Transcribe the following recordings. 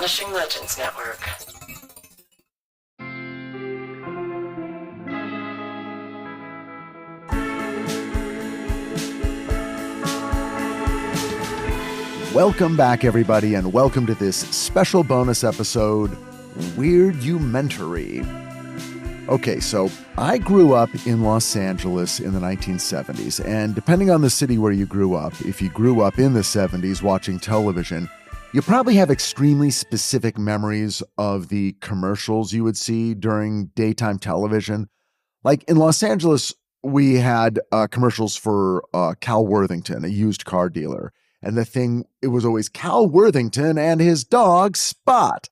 Astonishing Legends Network. Welcome back, everybody, and welcome to this special bonus episode, Weirdumentary. Okay, so I grew up in Los Angeles in the 1970s, and depending on the city where you grew up, if you grew up in the 70s watching television, you probably have extremely specific memories of the commercials you would see during daytime television. Like in Los Angeles, we had commercials for Cal Worthington, a used car dealer. And it was always Cal Worthington and his dog Spot.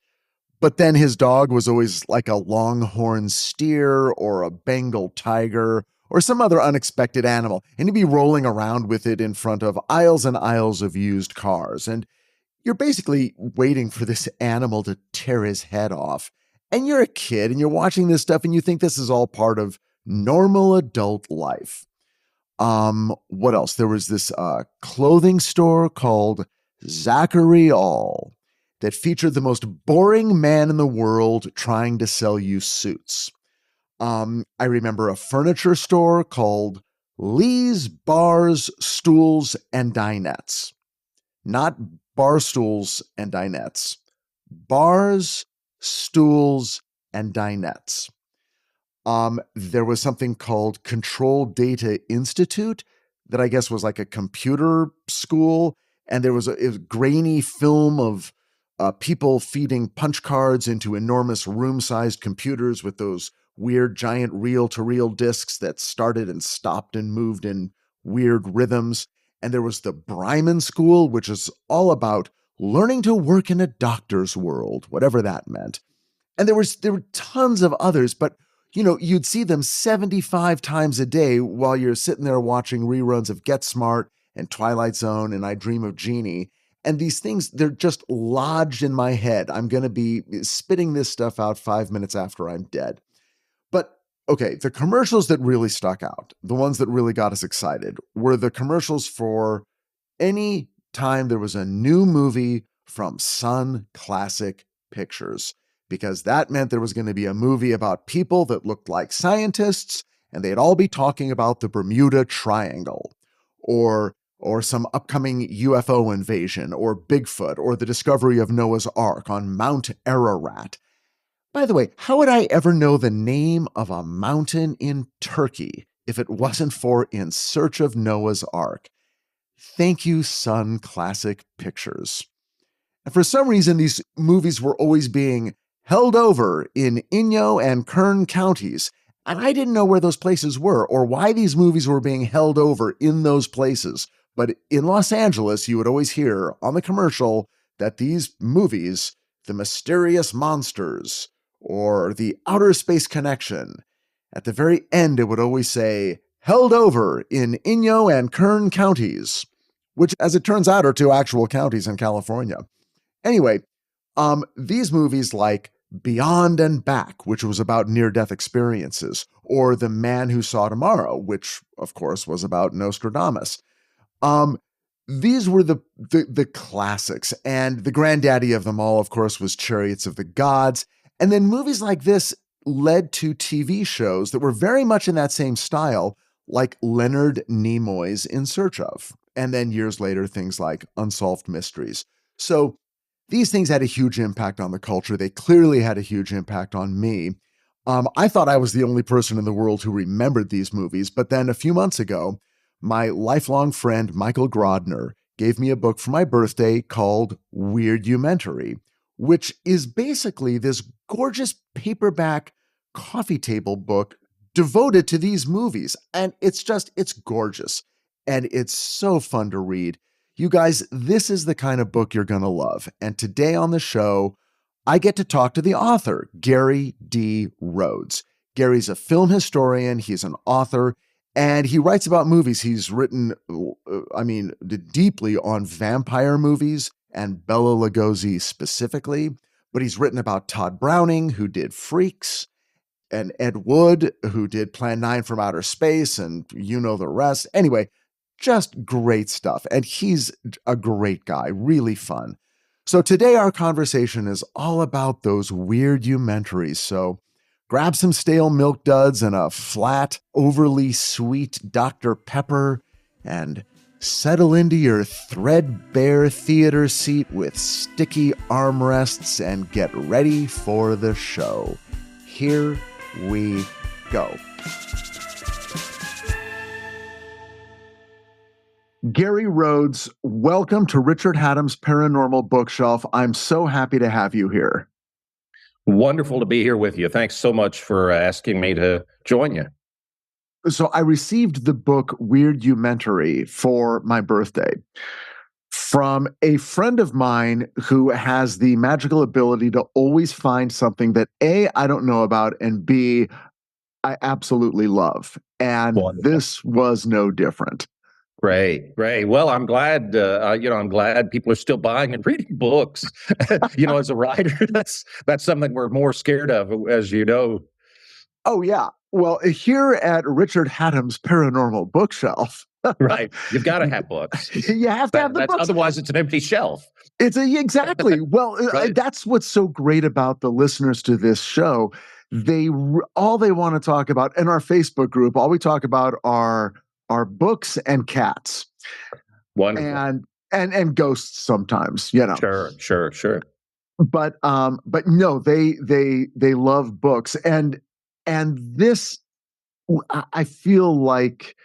But then his dog was always like a longhorn steer or a Bengal tiger or some other unexpected animal. And he'd be rolling around with it in front of aisles and aisles of used cars. And you're basically waiting for this animal to tear his head off. And you're a kid and you're watching this stuff and you think this is all part of normal adult life. What else? There was this clothing store called Zachary All that featured the most boring man in the world trying to sell you suits. I remember a furniture store called Lee's Bars, Stools, and Dinettes. Not bar stools and dinettes. Bars, stools, and dinettes. There was something called Control Data Institute that I guess was like a computer school. And there was a grainy film of people feeding punch cards into enormous room-sized computers with those weird giant reel-to-reel discs that started and stopped and moved in weird rhythms. And there was the Bryman School, which is all about learning to work in a doctor's world, whatever that meant. And there were tons of others, but you know, you'd see them 75 times a day while you're sitting there watching reruns of Get Smart and Twilight Zone and I Dream of Jeannie. And these things, they're just lodged in my head. I'm going to be spitting this stuff out 5 minutes after I'm dead. But okay, the commercials that really stuck out, the ones that really got us excited, were the commercials for any time there was a new movie from Sunn Classic Pictures. Because that meant there was going to be a movie about people that looked like scientists, and they'd all be talking about the Bermuda Triangle, or some upcoming UFO invasion, or Bigfoot, or the discovery of Noah's Ark on Mount Ararat. By the way, how would I ever know the name of a mountain in Turkey if it wasn't for In Search of Noah's Ark? Thank you, Sunn Classic Pictures. And for some reason, these movies were always being held over in Inyo and Kern counties, and I didn't know where those places were or why these movies were being held over in those places. But in Los Angeles, you would always hear on the commercial that these movies, The Mysterious Monters or The Outer Space Connection, at the very end, it would always say, held over in Inyo and Kern counties, which, as it turns out, are two actual counties in California. Anyway, these movies like Beyond and Back, which was about near-death experiences, or The Man Who Saw Tomorrow, which, of course, was about Nostradamus. These were the classics, and the granddaddy of them all, of course, was Chariots of the Gods. And then movies like this led to TV shows that were very much in that same style, like Leonard Nimoy's In Search Of, and then years later, things like Unsolved Mysteries. So these things had a huge impact on the culture. They clearly had a huge impact on me. I thought I was the only person in the world who remembered these movies, but then a few months ago, my lifelong friend Michael Grodner gave me a book for my birthday called Weirdumentary, which is basically this gorgeous paperback coffee table book devoted to these movies. And it's gorgeous. And it's so fun to read. You guys, this is the kind of book you're going to love. And today on the show, I get to talk to the author, Gary D. Rhodes. Gary's a film historian. He's an author, and he writes about movies. He's written, deeply on vampire movies and Bela Lugosi specifically, but he's written about Todd Browning, who did Freaks, and Ed Wood, who did Plan 9 from Outer Space, and you know the rest. Anyway, just great stuff. And he's a great guy, really fun. So today our conversation is all about those weird-umentaries. So grab some stale milk duds and a flat, overly sweet Dr. Pepper and settle into your threadbare theater seat with sticky armrests and get ready for the show. Here we go. Gary Rhodes, welcome to Richard Hatem's Paranormal Bookshelf. I'm so happy to have you here. Wonderful to be here with you. Thanks so much for asking me to join you. So I received the book Weirdumentary for my birthday from a friend of mine who has the magical ability to always find something that A, I don't know about, and B, I absolutely love. And Wonderful. This was no different. Great. Well, I'm glad. I'm glad people are still buying and reading books. As a writer, that's something we're more scared of, as you know. Oh yeah. Well, here at Richard Hatem's Paranormal Bookshelf, right? You've got to have books. You have to have the books. Otherwise, it's an empty shelf. Exactly. Well, right. That's what's so great about the listeners to this show. All they want to talk about in our Facebook group, all we talk about are books and cats. Wonderful. And ghosts sometimes, Sure. But no, they love books. And this, I feel like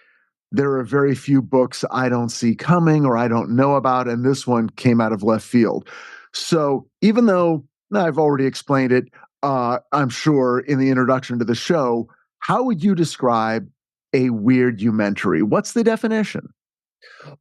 there are very few books I don't see coming or I don't know about, and this one came out of left field. So even though I've already explained it, I'm sure in the introduction to the show, how would you describe a weirdumentary? What's the definition?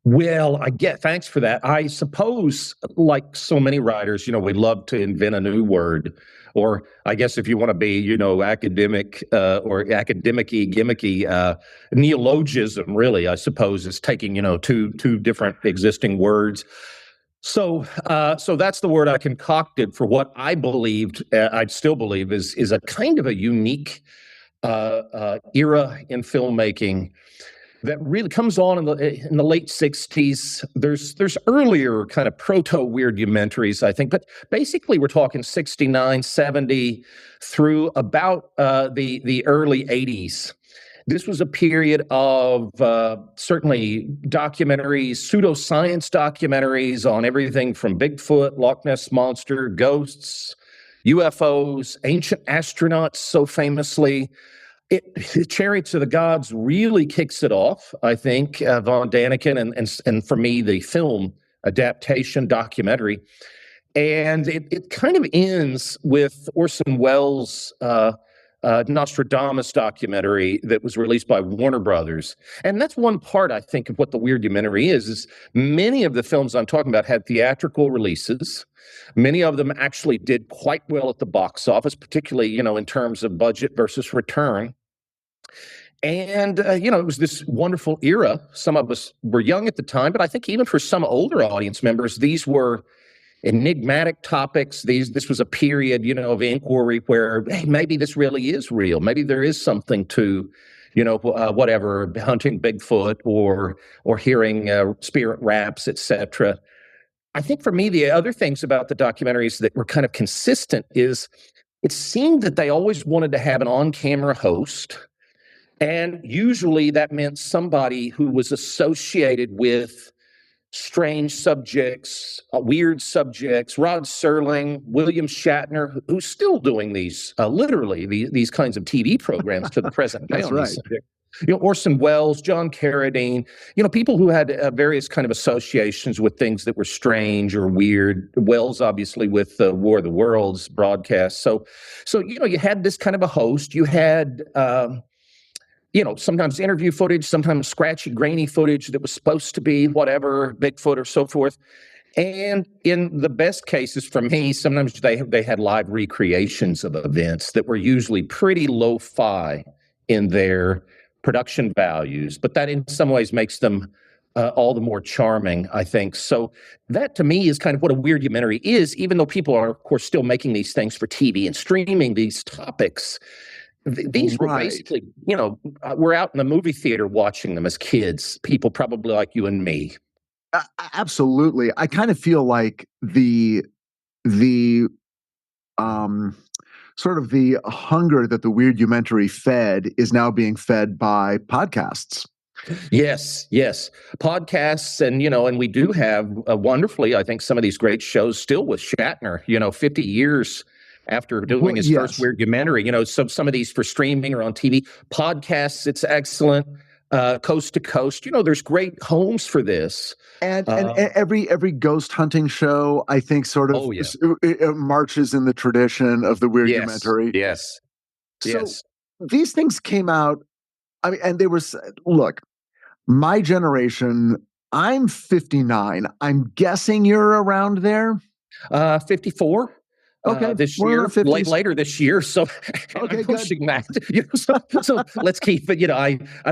Well, thanks for that. I suppose, like so many writers, we love to invent a new word, or I guess if you want to be, academic or academic-y, gimmicky, neologism, really, I suppose, is taking, two different existing words. So that's the word I concocted for what I believed, I still believe, is a kind of a unique era in filmmaking that really comes on in the late 60s. There's earlier kind of proto-weird-umentaries, I think, but basically we're talking 69, 70 through about the early 80s. This was a period of certainly documentaries, pseudoscience documentaries on everything from Bigfoot, Loch Ness Monster, ghosts, UFOs, ancient astronauts, so famously. Chariots of the Gods really kicks it off, I think, Von Daniken, and for me, the film adaptation documentary. And it kind of ends with Orson Wells' Nostradamus documentary that was released by Warner Brothers. And that's one part, I think, of what the weirdumentary is many of the films I'm talking about had theatrical releases. Many of them actually did quite well at the box office, particularly, in terms of budget versus return. And, it was this wonderful era. Some of us were young at the time, but I think even for some older audience members, these were enigmatic topics. This was a period, of inquiry where, hey, maybe this really is real. Maybe there is something to, whatever, hunting Bigfoot or hearing spirit raps, etc. I think for me, the other things about the documentaries that were kind of consistent is it seemed that they always wanted to have an on-camera host. And usually that meant somebody who was associated with strange subjects, weird subjects. Rod Serling, William Shatner, who's still doing these, literally, these kinds of TV programs to the present day. That's right. Subjects. Orson Wells, John Carradine, people who had various kind of associations with things that were strange or weird. Wells, obviously, with War of the Worlds broadcast. So you had this kind of a host. You had sometimes interview footage, sometimes scratchy, grainy footage that was supposed to be whatever, Bigfoot or so forth. And in the best cases for me, sometimes they had live recreations of events that were usually pretty lo-fi in their production values, but that in some ways makes them all the more charming, I think. So that to me is kind of what a weirdumentary is, even though people are, of course, still making these things for TV and streaming these topics. These were basically, we're out in the movie theater watching them as kids, people probably like you and me. Absolutely. I kind of feel like the um sort of the hunger that the Weirdumentary fed is now being fed by podcasts. Yes, yes. Podcasts, and we do have wonderfully, I think, some of these great shows still with Shatner, 50 years after doing Well, his first yes. Weirdumentary, some of these for streaming or on TV. Podcasts, it's excellent. Coast to coast, there's great homes for this. And every ghost hunting show, I think, sort of Oh, yeah. it marches in the tradition of the Yes, Weirdumentary. yes, So yes. these things came out. I mean, and they were look, my generation. I'm 59. I'm guessing you're around there. 54 Okay, this we're in our year, 50s. later this year. So and I'm Okay, good. pushing that. So let's keep it.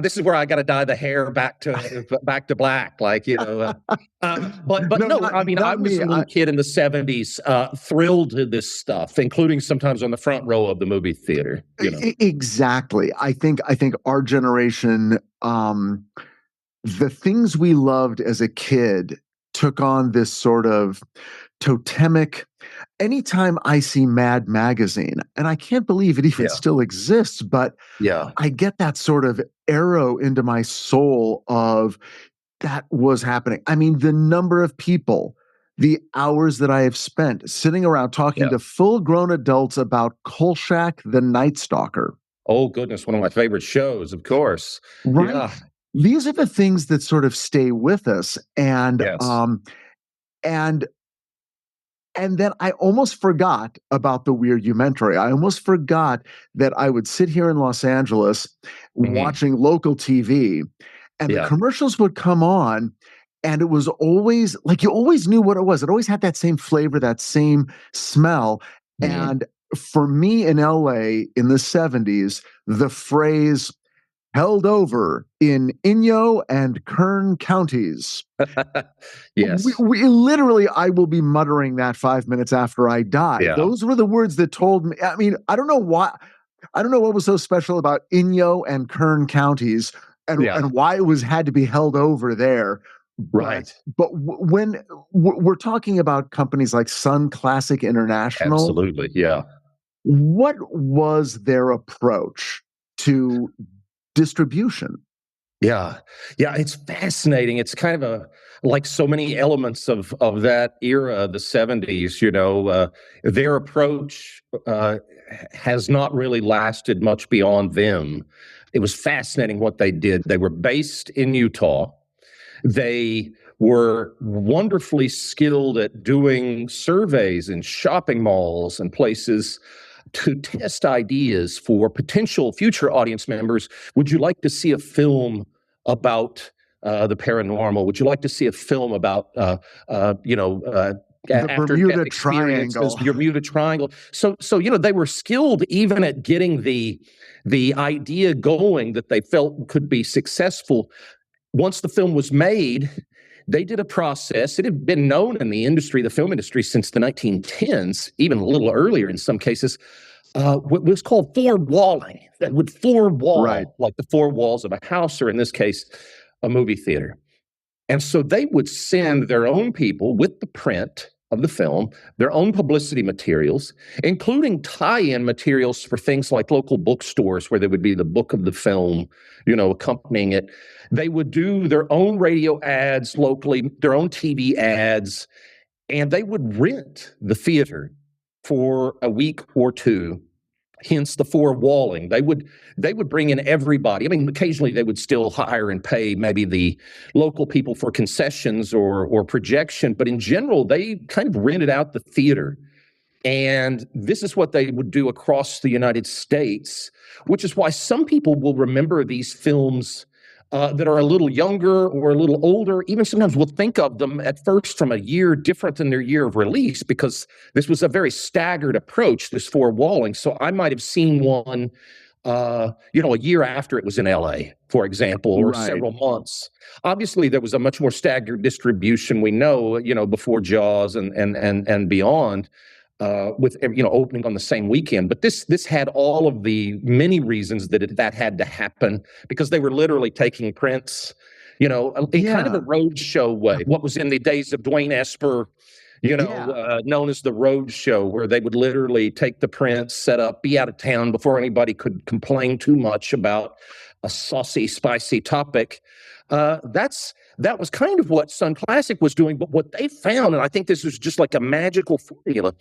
This is where I got to dye the hair back to black, but No, no, I mean, I not was me. a little kid in the '70s, thrilled to this stuff, including sometimes on the front row of the movie theater. Exactly. I think our generation, the things we loved as a kid took on this sort of totemic. Anytime I see Mad Magazine, and I can't believe it even Yeah, still exists, but yeah, I get that sort of arrow into my soul of that was happening. I mean, the number of people, the hours that I have spent sitting around talking yeah. to full grown adults about Kolchak the Night Stalker. Oh goodness, one of my favorite shows, of course. Right? Yeah. These are the things that sort of stay with us. Yes. And and then I almost forgot about the Weirdumentary. I almost forgot that I would sit here in Los Angeles Hmm. watching local TV, and the Yeah. commercials would come on, and it was always like you always knew what it was. It always had that same flavor, that same smell. Hmm. And for me in LA in the 70s, the phrase held over in Inyo and Kern counties. Yes. We literally, I will be muttering that 5 minutes after I die. Yeah. Those were the words that told me. I mean, I don't know why. I don't know what was so special about Inyo and Kern counties, Yeah. and why it was had to be held over there. But Right. when we're talking about companies like Sunn Classic International, Absolutely. Yeah. what was their approach to distribution? Yeah. Yeah. It's fascinating. It's kind of like so many elements of that era, the '70s, their approach has not really lasted much beyond them. It was fascinating what they did. They were based in Utah. They were wonderfully skilled at doing surveys in shopping malls and places to test ideas for potential future audience members. Would you like to see a film about the paranormal? Would you like to see a film about, The after death Bermuda experiences, Triangle. your Bermuda Triangle? So they were skilled even at getting the idea going that they felt could be successful. Once the film was made, they did a process. It had been known in the industry, the film industry, since the 1910s, even a little earlier in some cases. What was called four walling, that would four Right. wall, like the four walls of a house, or in this case, a movie theater. And so they would send their own people with the print of the film, their own publicity materials, including tie-in materials for things like local bookstores where there would be the book of the film, accompanying it. They would do their own radio ads locally, their own TV ads, and they would rent the theater for a week or two, hence the four walling. They would bring in everybody. I mean, occasionally they would still hire and pay maybe the local people for concessions or projection, but in general, they kind of rented out the theater. And this is what they would do across the United States, which is why some people will remember these films that are a little younger or a little older. Even sometimes we'll think of them at first from a year different than their year of release, because this was a very staggered approach, this four walling. So I might have seen one, a year after it was in LA, for example, or Right. several months. Obviously, there was a much more staggered distribution. We know, before Jaws and beyond, with opening on the same weekend. But this had all of the many reasons that had to happen, because they were literally taking prints, in kind of a Yeah. Rhodes show way. What was in the days of Dwayne Esper, known as the Rhodes show, where they would literally take the prints, set up, be out of town before anybody could complain too much about a saucy, spicy topic. That was kind of what Sunn Classic was doing. But what they found, and I think this was just like a magical formula,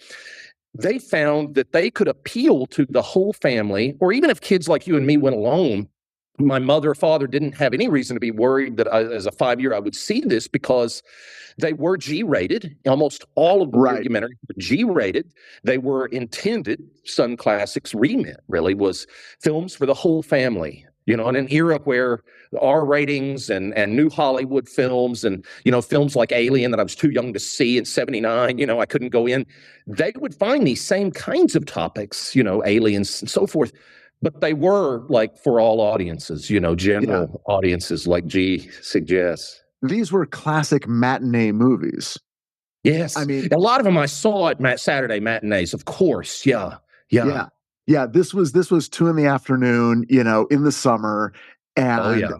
they found that they could appeal to the whole family, or even if kids like you and me went alone. My mother or father didn't have any reason to be worried that as a 5-year I would see this, because they were G-rated. Almost all of the documentaries were G-rated. They were intended, Sunn Classic's remit really was films for the whole family, in an era where R ratings and new Hollywood films and, films like Alien that I was too young to see in 79, I couldn't go in. They would find these same kinds of topics, aliens and so forth. But they were like for all audiences, general audiences, like G suggests. These were classic matinee movies. Yes. I mean, a lot of them I saw at Saturday matinees, of course. Yeah. This was 2 p.m, in the summer. And,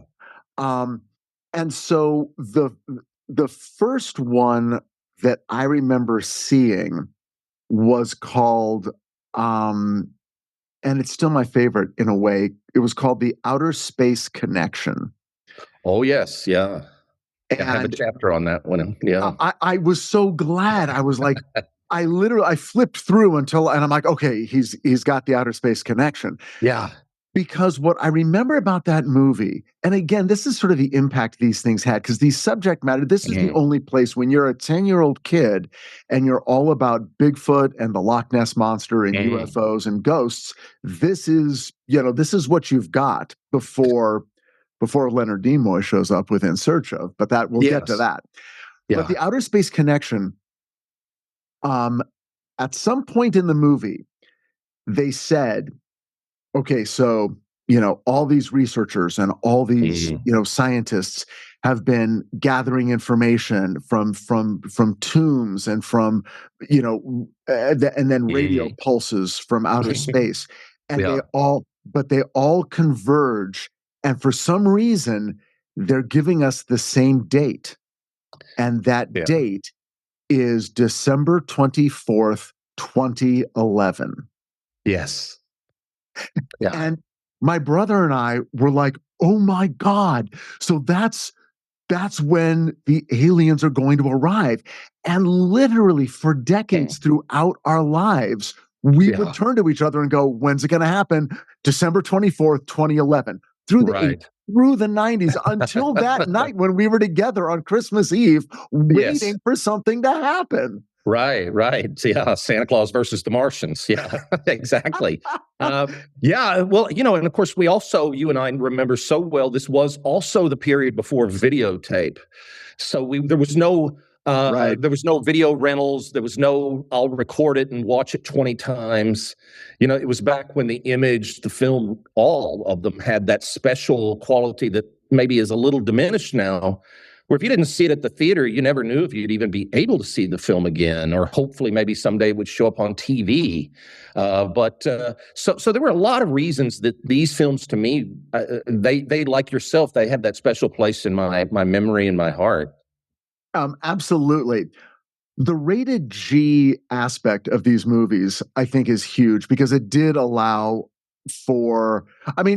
and so the first one that I remember seeing was called, and it's still my favorite in a way. It was called The Outer Space Connection. Oh, yes. Yeah. And I have a chapter on that one. Yeah. I was so glad. I was like, I flipped through and I'm like, okay, he's got The Outer Space Connection. Yeah. Because what I remember about that movie, and again, this is sort of the impact these things had, because these subject matter, this is the only place when you're a 10-year-old kid and you're all about Bigfoot and the Loch Ness Monster and UFOs and ghosts. This is what you've got before Leonard Nimoy shows up with In Search Of, but that we'll get to that. Yeah. But The Outer Space Connection, at some point in the movie, they said, okay, so, all these researchers and all these, scientists have been gathering information from tombs and from, and then radio pulses from outer space. And they all converge. And for some reason, they're giving us the same date. And that date is December 24th, 2011. Yes. Yeah. And my brother and I were like, oh my God. So that's when the aliens are going to arrive. And literally for decades throughout our lives, we would turn to each other and go, when's it going to happen? December 24th, 2011. Through the 90s, until that night when we were together on Christmas Eve, waiting for something to happen. Right. Yeah, Santa Claus versus the Martians. Yeah, exactly. Well, and of course, you and I remember so well, this was also the period before videotape. So there was no video rentals. There was no, I'll record it and watch it 20 times. It was back when the film, all of them had that special quality that maybe is a little diminished now, where if you didn't see it at the theater, you never knew if you'd even be able to see the film again, or hopefully maybe someday it would show up on TV. So there were a lot of reasons that these films, to me, they like yourself, they have that special place in my memory and my heart. Absolutely. The rated G aspect of these movies, I think, is huge, because it did allow for,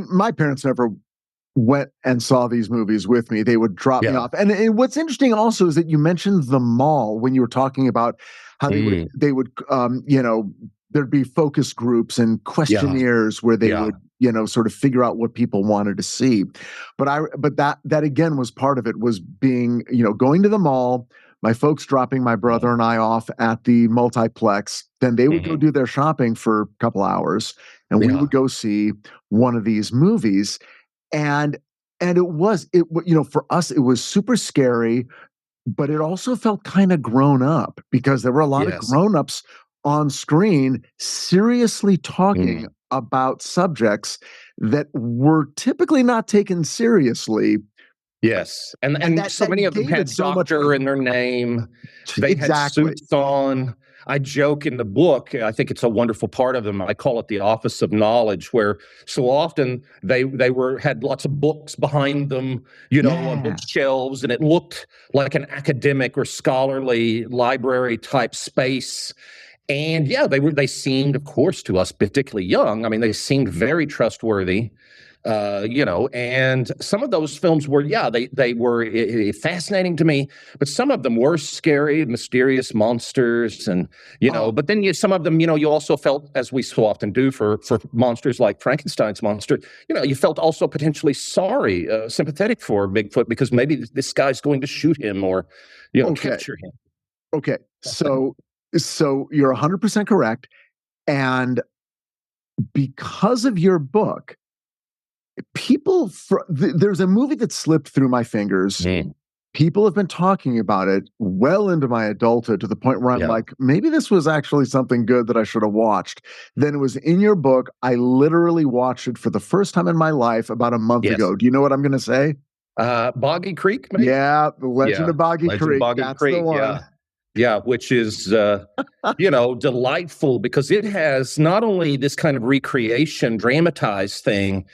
my parents never went and saw these movies with me. They would drop me off. And what's interesting also is that you mentioned the mall when you were talking about how they would there'd be focus groups and questionnaires where they would, sort of figure out what people wanted to see. But that again was part of it, was being, going to the mall, my folks dropping my brother and I off at the multiplex. Then they would go do their shopping for a couple hours, and we would go see one of these movies. And for us, it was super scary, but it also felt kind of grown up, because there were a lot of grown-ups on screen seriously talking about subjects that were typically not taken seriously. Yes. And so many of them had doctor in their name. They had suits on. I joke in the book, I think it's a wonderful part of them. I call it the office of knowledge, where so often they were had lots of books behind them, on Yeah. bookshelves, and it looked like an academic or scholarly library type space. And yeah, they seemed, of course, to us particularly young. I mean, they seemed very trustworthy. And some of those films were, they were fascinating to me, but some of them were scary, mysterious monsters, and but then some of them, you also felt, as we so often do for monsters like Frankenstein's monster, you felt also potentially sorry, sympathetic for Bigfoot because maybe this guy's going to shoot him or, capture him. Okay, so you're 100% correct, and because of your book, there's a movie that slipped through my fingers. Mm. People have been talking about it well into my adulthood to the point where I'm like, maybe this was actually something good that I should have watched. Then it was in your book. I literally watched it for the first time in my life about a month ago. Do you know what I'm going to say? Boggy Creek, maybe? Yeah, The Legend of Boggy Creek. That's the one. Yeah, which is, delightful because it has not only this kind of recreation, dramatized thing,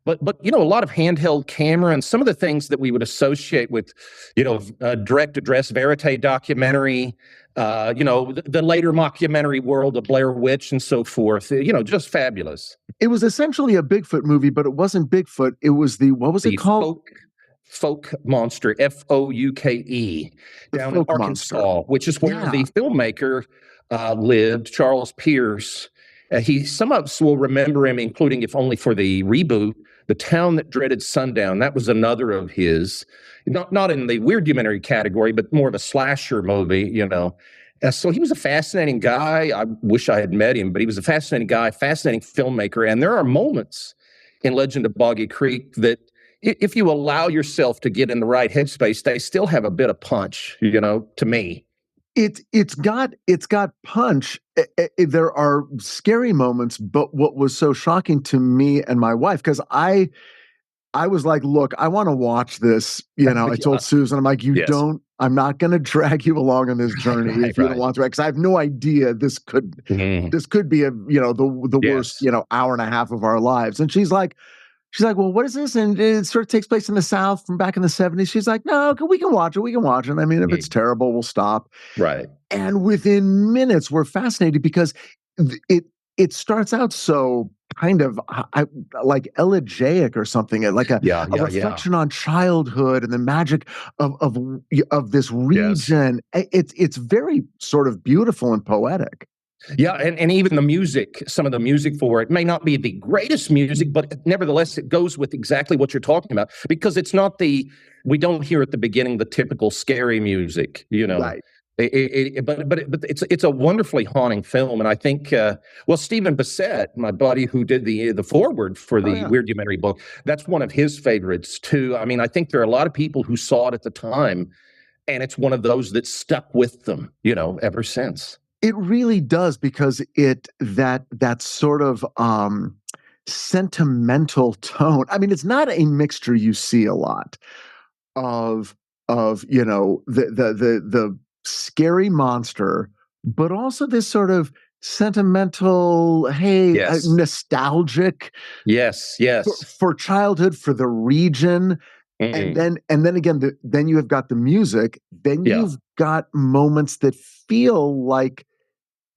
but a lot of handheld camera and some of the things that we would associate with, direct address verite documentary, the later mockumentary world of Blair Witch and so forth, just fabulous. It was essentially a Bigfoot movie, but it wasn't Bigfoot. It was what was it called? Folk Monster, Fouke, down in Arkansas, which is where the filmmaker lived, Charles Pierce. Some of us will remember him, including, if only for the reboot, The Town That Dreaded Sundown. That was another of his, not in the Weirdumentary category, but more of a slasher movie, So he was a fascinating guy. I wish I had met him, but he was a fascinating guy, fascinating filmmaker. And there are moments in Legend of Boggy Creek that, if you allow yourself to get in the right headspace, they still have a bit of punch, to me. It's got punch. There are scary moments, but what was so shocking to me and my wife, because I was like, look, I want to watch this. I told Susan, I'm like, I'm not going to drag you along on this journey if you don't want to, because I have no idea this could be the worst, hour and a half of our lives. And she's like, well, what is this? And it sort of takes place in the South from back in the 70s. She's like, no, we can watch it. We can watch it. I mean, if it's terrible, we'll stop. Right. And within minutes, we're fascinated because it starts out so kind of like elegiac or something, like a reflection on childhood and the magic of this region. Yes. It's very sort of beautiful and poetic. Yeah, and even the music, some of the music for it may not be the greatest music, but nevertheless, it goes with exactly what you're talking about, because it's not we don't hear at the beginning the typical scary music, Right. But it's a wonderfully haunting film, and I think Stephen Bissett, my buddy who did the foreword for the Weirdumentary book, that's one of his favorites too. I mean, I think there are a lot of people who saw it at the time, and it's one of those that stuck with them, ever since. It really does, because that sort of sentimental tone. I mean, it's not a mixture you see a lot of the scary monster, but also this sort of sentimental, nostalgic. Yes. For childhood, for the region. Mm-hmm. And then again, then you have got the music. Then you've got moments that feel like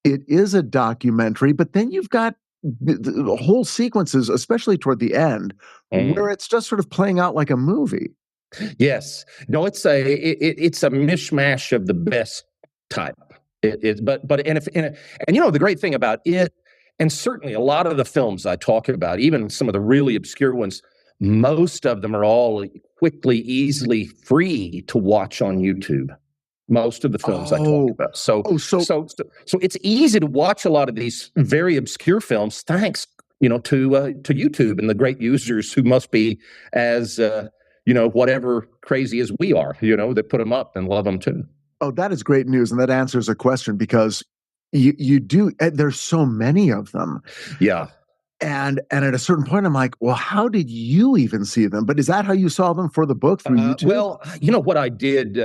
it is a documentary, but then you've got the whole sequences, especially toward the end, where it's just sort of playing out like a movie. Yes. No, it's a mishmash of the best type. The great thing about it, and certainly a lot of the films I talk about, even some of the really obscure ones, most of them are all quickly, easily free to watch on YouTube. Most of the films I talk about. So it's easy to watch a lot of these very obscure films, thanks, to YouTube and the great users who must be as, whatever crazy as we are, that put them up and love them too. Oh, that is great news. And that answers a question, because you do, there's so many of them. Yeah. And at a certain point, I'm like, well, how did you even see them? But is that how you saw them for the book, through YouTube? Well, what I did,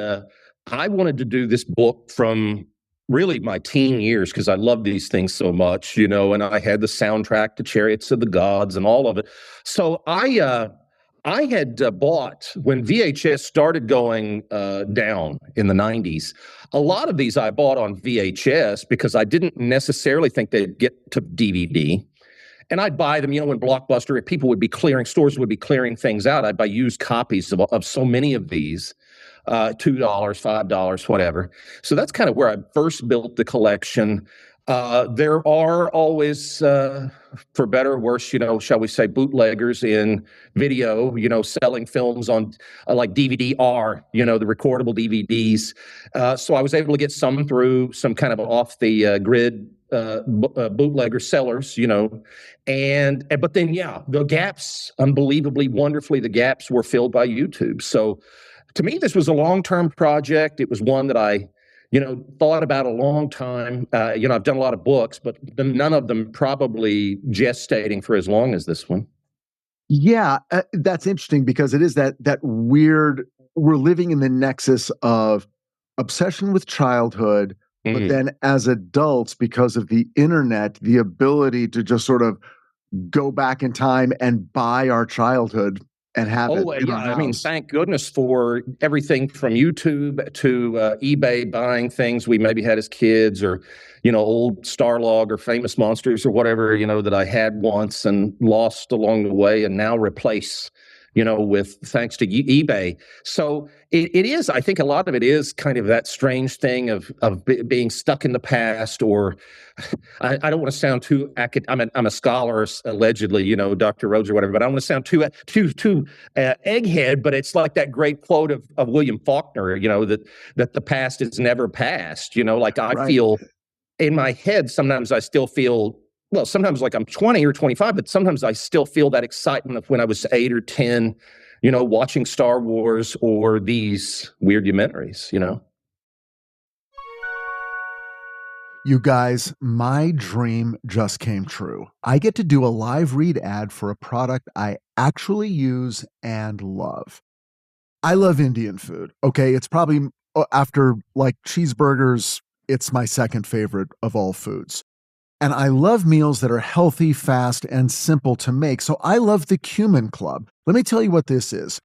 I wanted to do this book from really my teen years because I love these things so much, and I had the soundtrack to Chariots of the Gods and all of it. So I had bought when VHS started going down in the 90s. A lot of these I bought on VHS because I didn't necessarily think they'd get to DVD. And I'd buy them, when Blockbuster, people would be stores would be clearing things out. I'd buy used copies of so many of these, $2, $5, whatever. So that's kind of where I first built the collection. There are always, for better or worse, shall we say, bootleggers in video, selling films on like DVD-R, the recordable DVDs. So I was able to get some through some kind of off the grid bootlegger sellers, but then, the gaps, unbelievably, wonderfully, the gaps were filled by YouTube. So to me, this was a long-term project. It was one that I thought about a long time. I've done a lot of books, but none of them probably gestating for as long as this one. Yeah, that's interesting because it is that weird, we're living in the nexus of obsession with childhood, but then as adults, because of the internet, the ability to just sort of go back in time and buy our childhood and have it in our house. I mean, thank goodness for everything from YouTube to eBay buying things we maybe had as kids, or old Starlog or Famous Monsters or whatever that I had once and lost along the way, and now replace with thanks to eBay. So it is, I think a lot of it is kind of that strange thing of being stuck in the past, or I don't want to sound too I'm a scholar, allegedly, Dr. Rhodes or whatever, but I don't want to sound too egghead, but it's like that great quote of William Faulkner, that the past is never past, like I feel in my head, sometimes I still feel, well, sometimes like I'm 20 or 25, but sometimes I still feel that excitement of when I was 8 or 10, watching Star Wars or these Weirdumentary. You guys, my dream just came true. I get to do a live read ad for a product I actually use and love. I love Indian food. Okay, it's probably after like cheeseburgers, it's my second favorite of all foods. And I love meals that are healthy, fast, and simple to make. So I love the Cumin Club. Let me tell you what this is.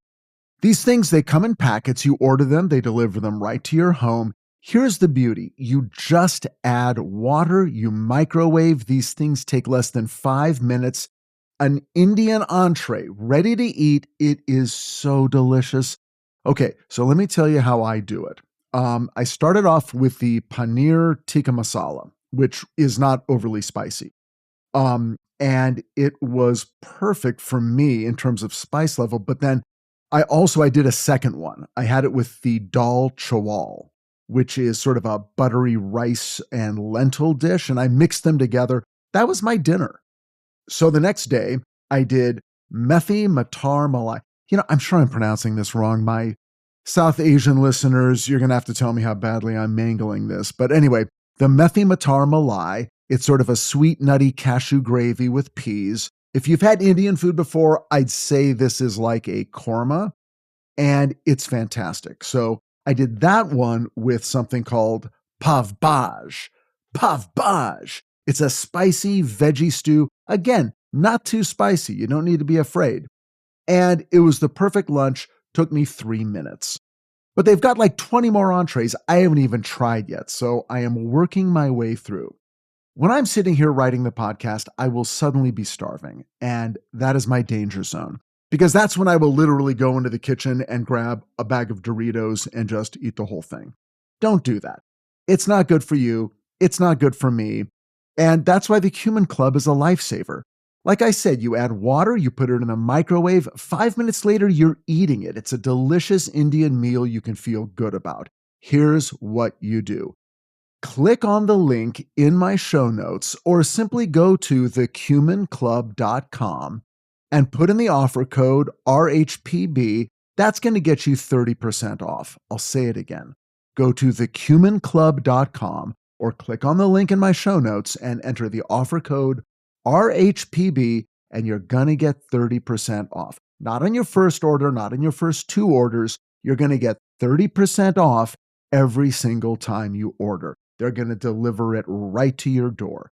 These things, they come in packets. You order them, they deliver them right to your home. Here's the beauty. You just add water, you microwave. These things take less than 5 minutes. An Indian entree, ready to eat. It is so delicious. Okay, so let me tell you how I do it. I started off with the paneer tikka masala, which is not overly spicy. And it was perfect for me in terms of spice level. But then I did a second one. I had it with the dal chawal, which is sort of a buttery rice and lentil dish. And I mixed them together. That was my dinner. So the next day I did methi matar malai. I'm sure I'm pronouncing this wrong. My South Asian listeners, you're going to have to tell me how badly I'm mangling this. But anyway, the methi matar malai, it's sort of a sweet, nutty cashew gravy with peas. If you've had Indian food before, I'd say this is like a korma, and it's fantastic. So I did that one with something called pav bhaj. Pav bhaj. It's a spicy veggie stew. Again, not too spicy. You don't need to be afraid. And it was the perfect lunch. Took me 3 minutes. But they've got like 20 more entrees I haven't even tried yet, so I am working my way through. When I'm sitting here writing the podcast, I will suddenly be starving, and that is my danger zone, because that's when I will literally go into the kitchen and grab a bag of Doritos and just eat the whole thing. Don't do that. It's not good for you. It's not good for me. And that's why the Cumin Club is a lifesaver. Like I said, you add water, you put it in the microwave, 5 minutes later, you're eating it. It's a delicious Indian meal you can feel good about. Here's what you do. Click on the link in my show notes, or simply go to thecuminclub.com and put in the offer code RHPB. That's going to get you 30% off. I'll say it again. Go to thecuminclub.com or click on the link in my show notes and enter the offer code RHPB, and you're going to get 30% off. Not on your first order, not on your first 2 orders. You're going to get 30% off every single time you order. They're going to deliver it right to your door.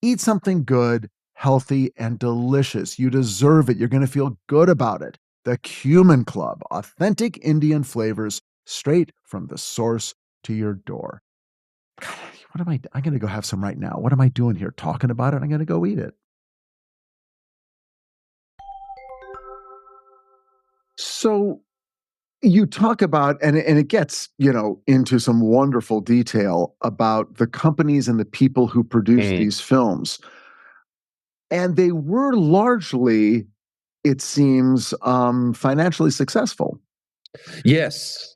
Eat something good, healthy, and delicious. You deserve it. You're going to feel good about it. The Cumin Club, authentic Indian flavors straight from the source to your door. God, I'm going to go have some right now. What am I doing here? Talking about it? I'm going to go eat it. So you talk about, and it gets, into some wonderful detail about the companies and the people who produce these films. And they were largely, it seems, financially successful. Yes.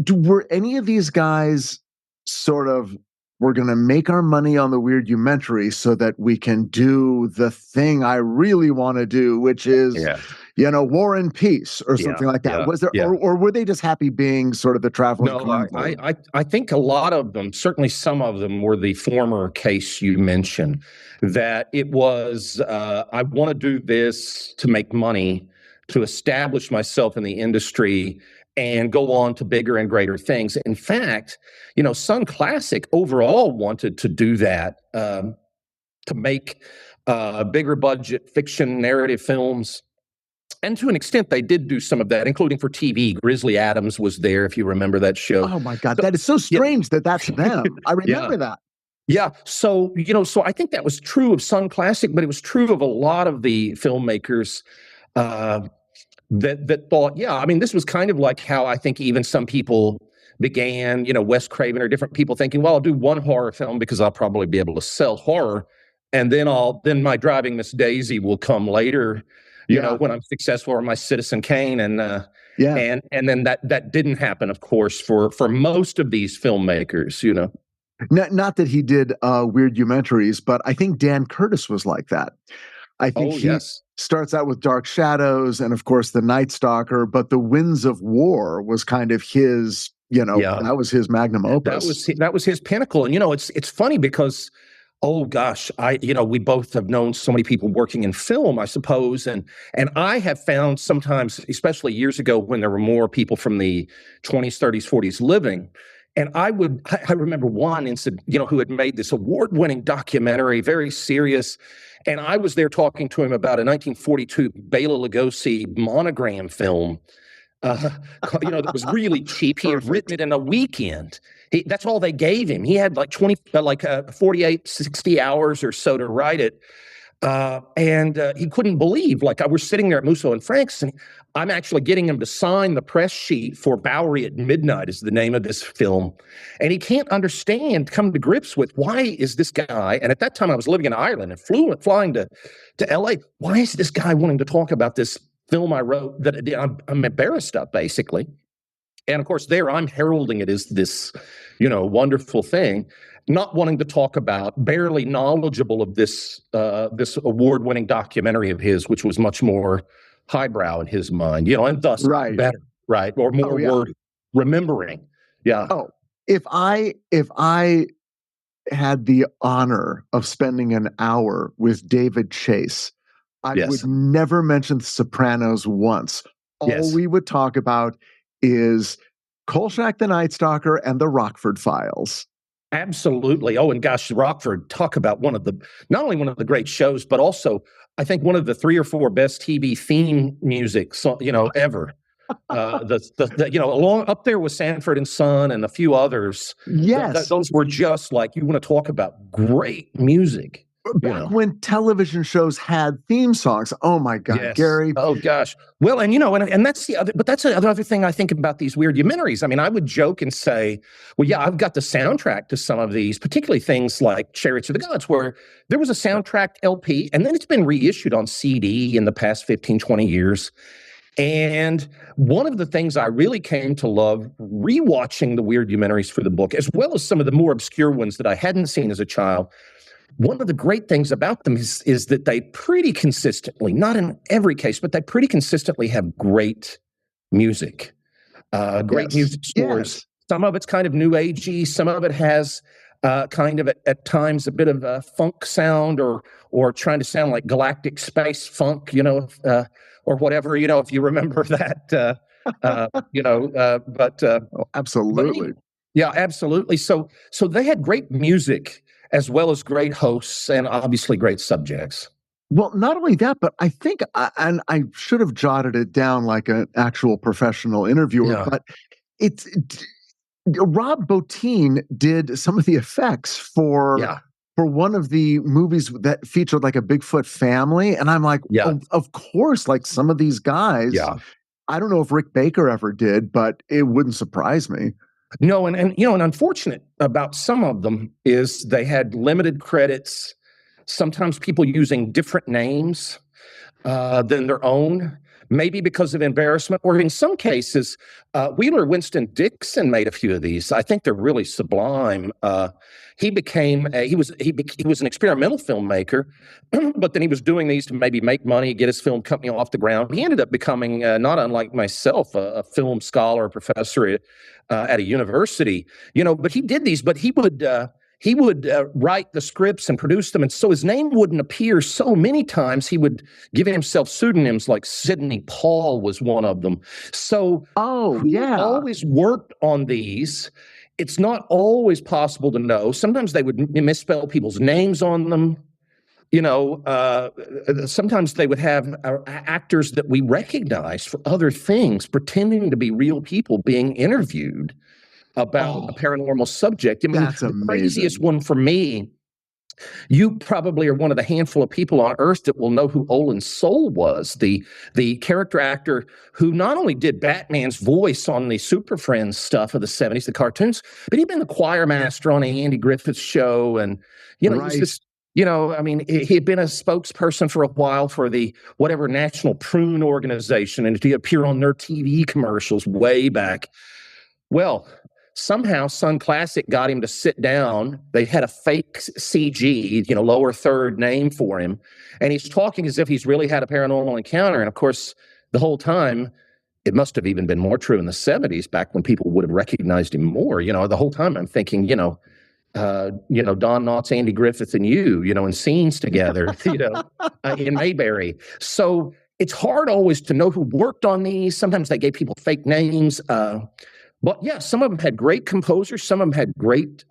Were any of these guys sort of, we're going to make our money on the Weirdumentary so that we can do the thing I really want to do, which is, War and Peace or something like that? Was there, or were they just happy being sort of the traveling carnival? I think a lot of them, certainly some of them, were the former case you mentioned, that it was, I want to do this to make money, to establish myself in the industry and go on to bigger and greater things. In fact, Sunn Classic overall wanted to do that, to make bigger budget fiction narrative films. And to an extent, they did do some of that, including for TV. Grizzly Adams was there, if you remember that show. Oh, my God. That is so strange that that's them. I remember that. Yeah. So, so I think that was true of Sunn Classic, but it was true of a lot of the filmmakers that thought, this was kind of like how I think even some people began, Wes Craven or different people thinking, well, I'll do one horror film because I'll probably be able to sell horror. And then my Driving Miss Daisy will come later, when I'm successful, or my Citizen Kane. And then that didn't happen, of course, for most of these filmmakers, Not that he did Weirdumentary, but I think Dan Curtis was like that. I think he starts out with Dark Shadows and, of course, The Night Stalker, but The Winds of War was kind of his, that was his magnum opus. That was his pinnacle. And, it's funny because, oh gosh, we both have known so many people working in film, I suppose. And I have found sometimes, especially years ago when there were more people from the 20s, 30s, 40s living, and I remember one incident, who had made this award-winning documentary, very serious. And I was there talking to him about a 1942 Bela Lugosi monogram film, that was really cheap. He had written it in a weekend. That's all they gave him. He had like 48, 60 hours or so to write it. And he couldn't believe, we're sitting there at Musso and Frank's, and I'm actually getting him to sign the press sheet for Bowery at Midnight is the name of this film. And he can't come to grips with, why is this guy, and at that time I was living in Ireland and flying to LA, why is this guy wanting to talk about this film I wrote that I'm embarrassed of, basically. And of course, there I'm heralding it as this, wonderful thing, not wanting to talk about, barely knowledgeable of this award-winning documentary of his, which was much more highbrow in his mind, and thus better, right, or more worth remembering. Yeah. Oh, if I had the honor of spending an hour with David Chase, I would never mention The Sopranos once. All we would talk about is Kolchak the Night Stalker and the Rockford Files. Absolutely. Oh, and gosh, Rockford, talk about not only one of the great shows, but also I think one of the 3 or 4 best TV theme music, ever. Along up there with Sanford and Son and a few others. Yes, those were just like, you want to talk about great music. Back when television shows had theme songs. Oh my God, Gary. Oh gosh. Well, and and that's that's the other thing I think about these Weirdumentary. I mean, I would joke and say, well, yeah, I've got the soundtrack to some of these, particularly things like Chariots of the Gods, where there was a soundtrack LP, and then it's been reissued on CD in the past 15, 20 years. And one of the things I really came to love rewatching the Weirdumentary for the book, as well as some of the more obscure ones that I hadn't seen as a child, one of the great things about them is that they pretty consistently, not in every case, but they pretty consistently have great music, great music scores. Yes. Some of it's kind of new agey. Some of it has kind of at times a bit of a funk sound or trying to sound like galactic space funk, or whatever, if you remember that, absolutely. Yeah, absolutely. So they had great music as well as great hosts and obviously great subjects. Well, not only that, but I think, and I should have jotted it down like an actual professional interviewer, Yeah. but it's Rob Bottin did some of the effects Yeah. for one of the movies that featured like a Bigfoot family, and I'm like, Yeah. oh, of course, like some of these guys. Yeah. I don't know if Rick Baker ever did, but it wouldn't surprise me. No, and you know, and unfortunate about some of them is they had limited credits, sometimes people using different names than their own, maybe because of embarrassment, or in some cases, Wheeler Winston Dixon made a few of these. I think they're really sublime. He became he was an experimental filmmaker, but then he was doing these to maybe make money, get his film company off the ground. He ended up becoming, not unlike myself, a film scholar, a professor at a university. You know, but he did these, but he would write the scripts and produce them. And so his name wouldn't appear so many times. He would give himself pseudonyms like Sidney Paul was one of them. So who always worked on these? It's not always possible to know. Sometimes they would misspell people's names on them. You know, sometimes they would have actors that we recognize for other things, pretending to be real people being interviewed about a paranormal subject. I mean, That's the amazing. craziest one for me, you probably are one of the handful of people on earth that will know who Olin Soul was, the character actor who not only did Batman's voice on the Super Friends stuff of the 70s, the cartoons, but he'd been the choir master on Andy Griffith's show. And, you know, he was this, you know, I mean, he had been a spokesperson for a while for the whatever National Prune Organization, and he appeared on their TV commercials way back. Well, somehow Sunn Classic got him to sit down. They had a fake CG, you know, lower third name for him. And he's talking as if he's really had a paranormal encounter. And of course, the whole time, it must have even been more true in the 70s, back when people would have recognized him more. You know, the whole time I'm thinking, Don Knotts, Andy Griffith, and you know, in scenes together, in Mayberry. So it's hard always to know who worked on these. Sometimes they gave people fake names. But yeah, some of them had great composers. Some of them had great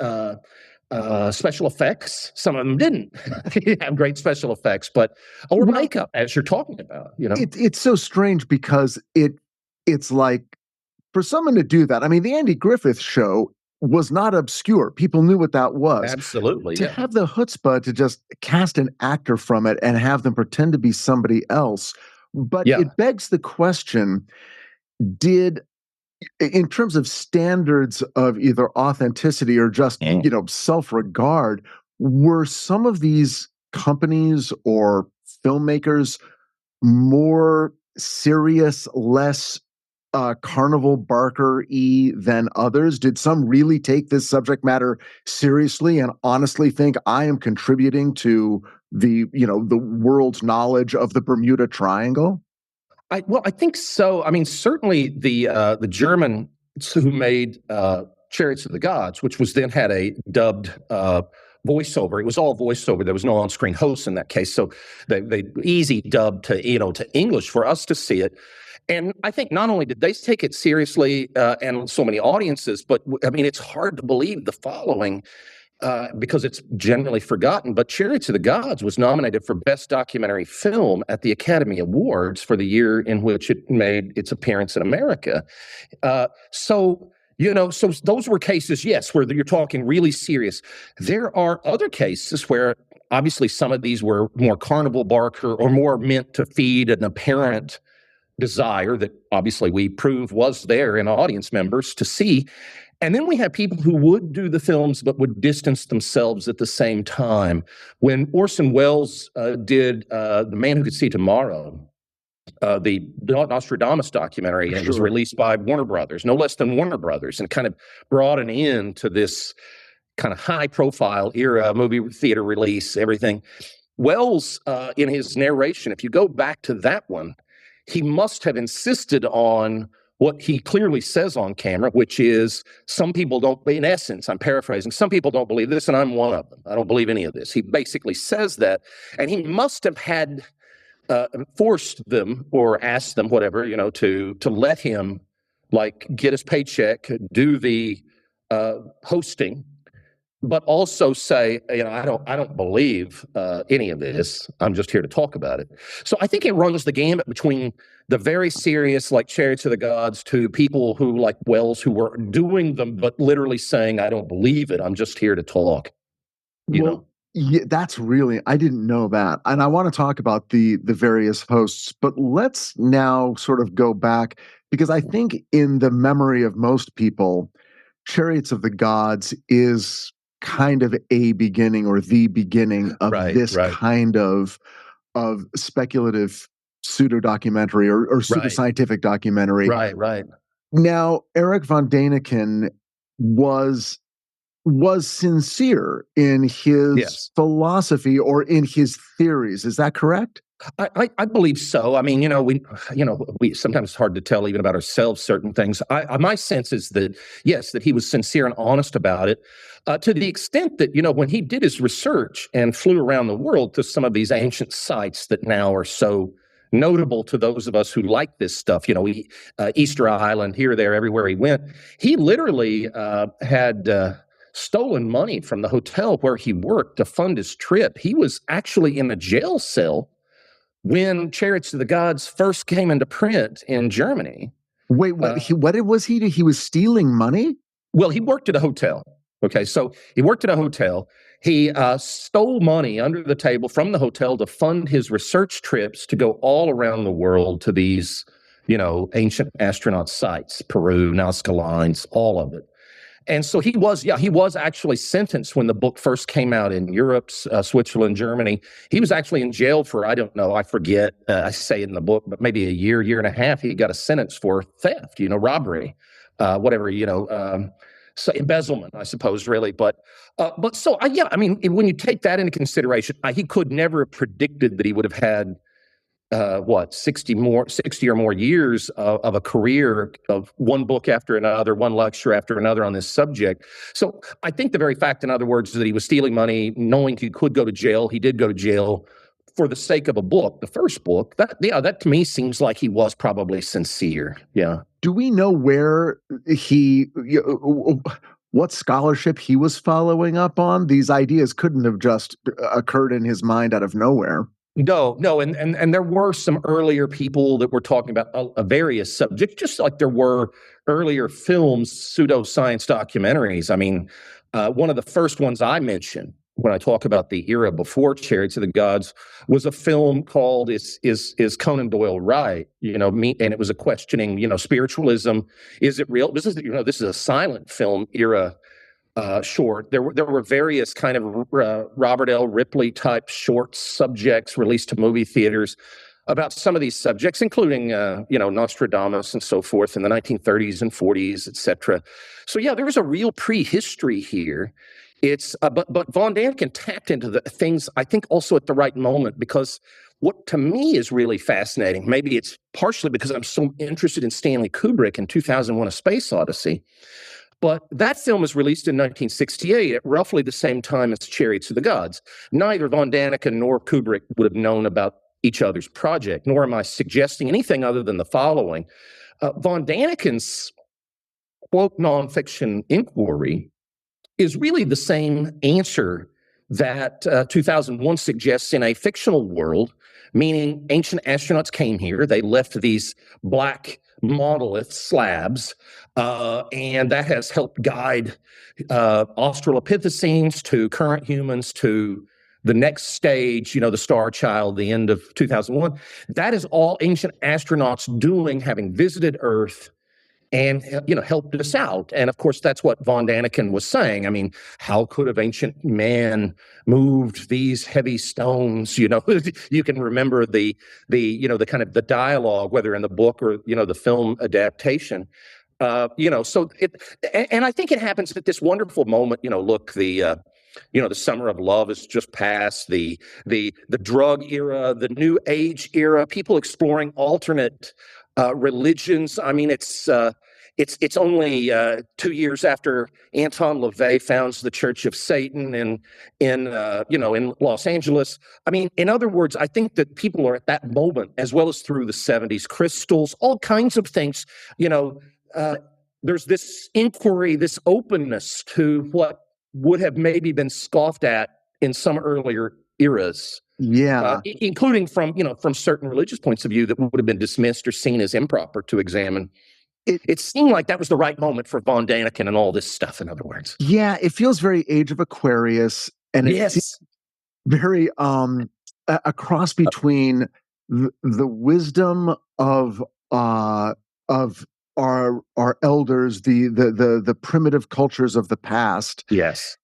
special effects. Some of them didn't have great special effects, or makeup, as you're talking about. You know, it's so strange because it's like, for someone to do that. I mean, the Andy Griffith Show was not obscure. People knew what that was. Absolutely. To have the chutzpah to just cast an actor from it and have them pretend to be somebody else. But it begs the question, in terms of standards of either authenticity or just, self-regard, were some of these companies or filmmakers more serious, less carnival barker-y than others? Did some really take this subject matter seriously and honestly think, I am contributing to the world's knowledge of the Bermuda Triangle? I think so. I mean, certainly the Germans who made Chariots of the Gods, which was then had a dubbed voiceover. It was all voiceover. There was no on-screen host in that case, so they easy dubbed to English for us to see it. And I think not only did they take it seriously and so many audiences, but I mean, it's hard to believe the following. Because it's generally forgotten, but Chariots of the Gods was nominated for Best Documentary Film at the Academy Awards for the year in which it made its appearance in America. So those were cases, yes, where you're talking really serious. There are other cases where obviously some of these were more carnival barker or more meant to feed an apparent desire that obviously we prove was there in audience members to see. And then we have people who would do the films but would distance themselves at the same time. When Orson Wells did The Man Who Could See Tomorrow, the Nostradamus documentary, and it was released by Warner Brothers, no less than Warner Brothers, and kind of brought an end to this kind of high-profile era, movie theater release, everything. Wells, in his narration, if you go back to that one, he must have insisted on what he clearly says on camera, which is some people don't, in essence, I'm paraphrasing, some people don't believe this, and I'm one of them. I don't believe any of this. He basically says that, and he must have had forced them or asked them, whatever, to let him, like, get his paycheck, do the hosting, but also say, I don't believe any of this. I'm just here to talk about it. So I think it runs the gamut between the very serious, like Chariots of the Gods, to people who, like Wells, who were doing them, but literally saying, I don't believe it. I'm just here to talk. Well, yeah, that's really, I didn't know that. And I want to talk about the various hosts, but let's now sort of go back, because I think in the memory of most people, Chariots of the Gods is kind of a beginning, or the beginning of this kind of speculative pseudo documentary, or pseudoscientific documentary. Right. Now, Eric von Däniken was sincere in his philosophy or in his theories. Is that correct? I believe so. I mean, we sometimes it's hard to tell even about ourselves certain things. My sense is that, yes, that he was sincere and honest about it, to the extent that, when he did his research and flew around the world to some of these ancient sites that now are so notable to those of us who like this stuff, Easter Island, here, there, everywhere he went, he literally had stolen money from the hotel where he worked to fund his trip. He was actually in a jail cell when Chariots of the Gods first came into print in Germany. Wait, what was he do? He was stealing money? Well, he worked at a hotel. Okay, so he worked at a hotel. He stole money under the table from the hotel to fund his research trips to go all around the world to these, ancient astronaut sites, Peru, Nazca Lines, all of it. And so he was actually sentenced when the book first came out in Europe, Switzerland, Germany. He was actually in jail for, I don't know, I forget, I say in the book, but maybe a year and a half. He got a sentence for theft, robbery, whatever, so embezzlement, I suppose, really. But so, when you take that into consideration, he could never have predicted that he would have had 60 or more years of a career of one book after another, one lecture after another on this subject. So I think the very fact, in other words, that he was stealing money, knowing he could go to jail, he did go to jail for the sake of a book, the first book, that to me seems like he was probably sincere. Yeah. Do we know where what scholarship he was following up on? These ideas couldn't have just occurred in his mind out of nowhere. No, and there were some earlier people that were talking about various subjects, just like there were earlier films, pseudoscience documentaries. I mean, one of the first ones I mentioned when I talk about the era before Chariots of the Gods was a film called "Is Conan Doyle Right?" And it was a questioning, spiritualism. Is it real? This is a silent film era. Short. There were various kind of Robert L. Ripley type short subjects released to movie theaters about some of these subjects, including Nostradamus and so forth in the 1930s and 40s, etc. So yeah, there was a real prehistory here. It's but von Däniken tapped into the things, I think, also at the right moment, because what to me is really fascinating, maybe it's partially because I'm so interested in Stanley Kubrick in 2001: A Space Odyssey. But that film was released in 1968 at roughly the same time as Chariots of the Gods. Neither von Däniken nor Kubrick would have known about each other's project, nor am I suggesting anything other than the following. Von Däniken's, quote, nonfiction inquiry is really the same answer that 2001 suggests in a fictional world, meaning ancient astronauts came here, they left these black monolith slabs, and that has helped guide Australopithecines to current humans to the next stage, the Star Child, the end of 2001. That is all ancient astronauts doing, having visited Earth and, helped us out. And of course, that's what von Däniken was saying. I mean, how could have ancient man moved these heavy stones? You can remember the kind of the dialogue, whether in the book or, the film adaptation. So and I think it happens at this wonderful moment, look, the summer of love has just passed, the drug era, the new age era, people exploring alternate religions. I mean, it's only 2 years after Anton LaVey founds the Church of Satan in Los Angeles. I mean, in other words, I think that people are at that moment, as well as through the 70s, crystals, all kinds of things, there's this inquiry, this openness to what would have maybe been scoffed at in some earlier eras. Yeah. Including from certain religious points of view that would have been dismissed or seen as improper to examine. It seemed like that was the right moment for Von Daniken and all this stuff, in other words. Yeah, it feels very Age of Aquarius, and it's very a cross between the wisdom of our elders, the primitive cultures of the past. Yes.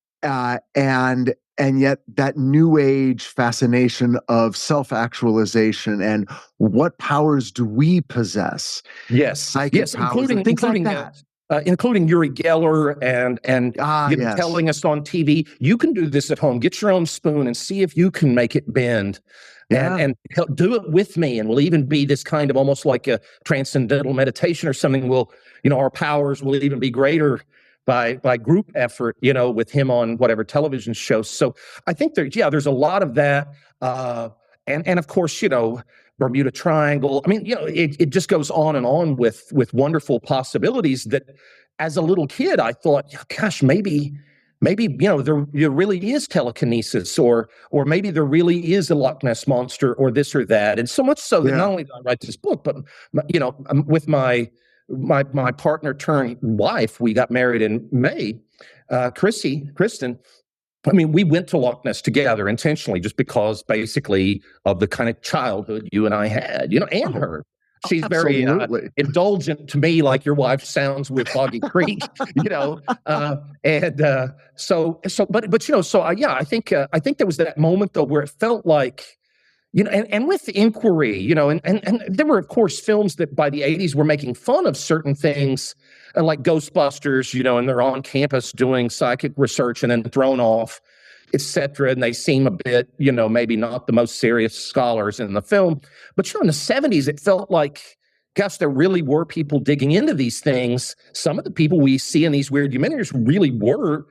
And yet that new age fascination of self-actualization and what powers do we possess? Yes, psychic powers, including that. Including Uri Geller and yes. telling us on TV, you can do this at home. Get your own spoon and see if you can make it bend. And do it with me, and we'll even be this kind of almost like a transcendental meditation or something. Our powers will even be greater by group effort, with him on whatever television show. So I think there's a lot of that. And of course, Bermuda Triangle. I mean, it just goes on and on with wonderful possibilities that as a little kid, I thought, gosh, maybe, there really is telekinesis, or maybe there really is a Loch Ness Monster, or this or that. And so much so that not only did I write this book, but, with my partner turned wife, we got married in May, Kristen. I mean, we went to Loch Ness together intentionally, just because basically of the kind of childhood you and I had, and her. She's very indulgent to me, like your wife sounds with Boggy Creek, I think there was that moment though where it felt like, and with inquiry, and there were, of course, films that by the 80s were making fun of certain things, like Ghostbusters, and they're on campus doing psychic research and then thrown off, etc. And they seem a bit, maybe not the most serious scholars in the film. But, in the 70s, it felt like, gosh, there really were people digging into these things. Some of the people we see in these Weirdumentary really were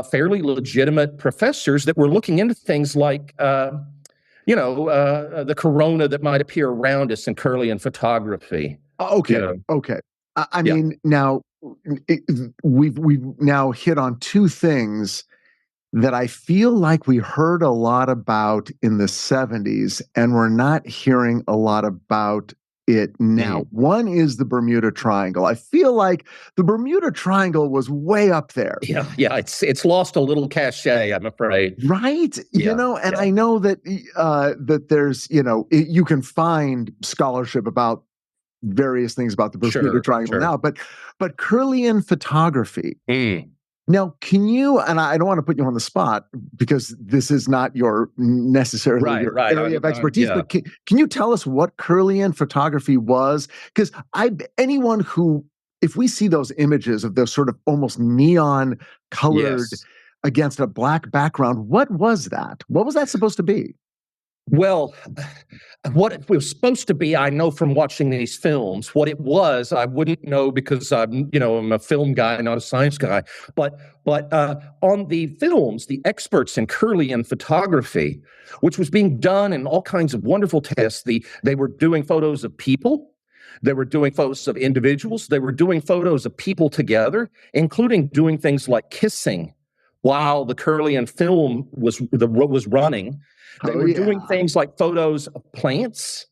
fairly legitimate professors that were looking into things like the corona that might appear around us in Kirlian photography. Okay. I mean, now we've now hit on two things that I feel like we heard a lot about in the 70s, and we're not hearing a lot about it now. One is the Bermuda Triangle. I feel like the Bermuda Triangle was way up there. Yeah, it's lost a little cachet, I'm afraid. Right? I know that that there's, you can find scholarship about various things about the Bermuda Triangle now, but Kirlian photography. Now, can you, and I don't want to put you on the spot because this is not your necessarily your area of expertise, but can you tell us what Kirlian photography was? Because anyone who, if we see those images of those sort of almost neon colored against a black background, what was that? What was that supposed to be? Well, what it was supposed to be, I know from watching these films. What it was, I wouldn't know because I'm a film guy, not a science guy. But on the films, the experts in Kirlian photography, which was being done in all kinds of wonderful tests, they were doing photos of people. They were doing photos of individuals. They were doing photos of people together, including doing things like kissing while the Kirlian film was running. They were doing things like photos of plants,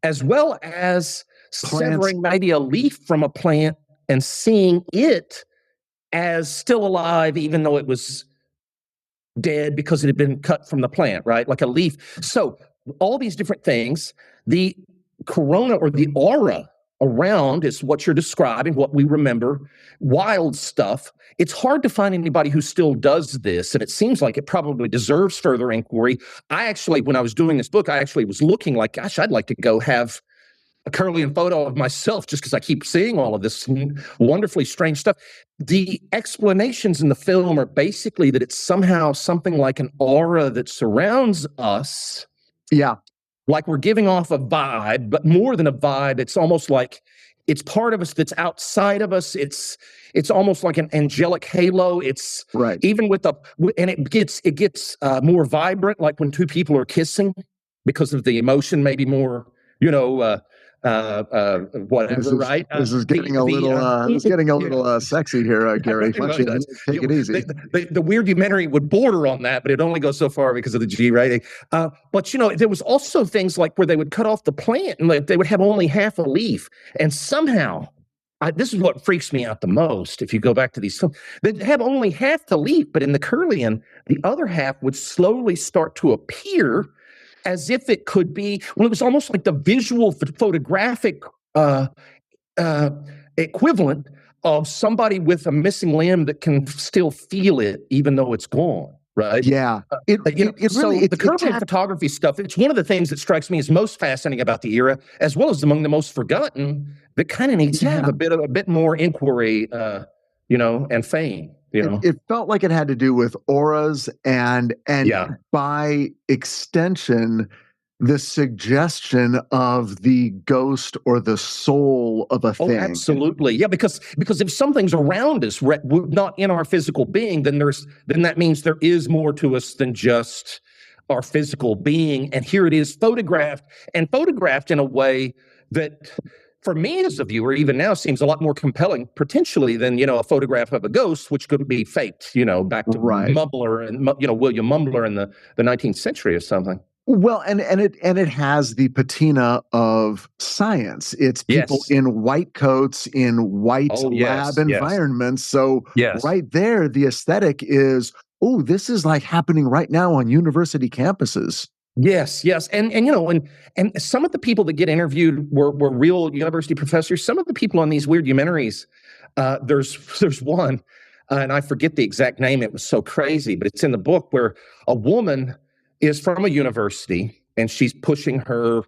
as well as severing maybe a leaf from a plant and seeing it as still alive, even though it was dead because it had been cut from the plant, right? Like a leaf. So all these different things, the corona or the aura around is what you're describing, what we remember, wild stuff. It's hard to find anybody who still does this, and it seems like it probably deserves further inquiry. When I was doing this book, I actually was looking like, gosh, I'd like to go have a Kirlian photo of myself just because I keep seeing all of this wonderfully strange stuff. The explanations in the film are basically that it's somehow something like an aura that surrounds us. Yeah. Like we're giving off a vibe, but more than a vibe, it's almost like it's part of us that's outside of us. It's almost like an angelic halo. It's even and it gets more vibrant, like when two people are kissing because of the emotion, maybe more, whatever, right? This is getting a little sexy here, Gary. Why don't you take it easy? The Weirdumentary would border on that, but it only goes so far because of the G rating. But there was also things like where they would cut off the plant and they would have only half a leaf, and somehow. This is what freaks me out the most. If you go back to these films, they'd have only half the leaf, but in the Curlian, the other half would slowly start to appear as if it could be. Well, it was almost like the visual photographic equivalent of somebody with a missing limb that can still feel it, even though it's gone. Right. Yeah. The Curlian photography stuff, it's one of the things that strikes me as most fascinating about the era, as well as among the most forgotten, that kind of needs to have a bit more inquiry, and fame. It felt like it had to do with auras and by extension, the suggestion of the ghost or the soul of a thing. Absolutely. Yeah, because if something's around us, not in our physical being, then that means there is more to us than just our physical being. And here it is photographed in a way that, for me as a viewer, even now seems a lot more compelling, potentially, than a photograph of a ghost, which could be faked. Back to Mumbler and William Mumbler in the 19th century or something. Well, and it has the patina of science. It's people in white coats in white lab environments. So right there, the aesthetic is, this is like happening right now on university campuses. Yes, and some of the people that get interviewed were real university professors. Some of the people on these Weirdomentaries, there's one, and I forget the exact name. It was so crazy, but it's in the book, where a woman is from a university and she's pushing her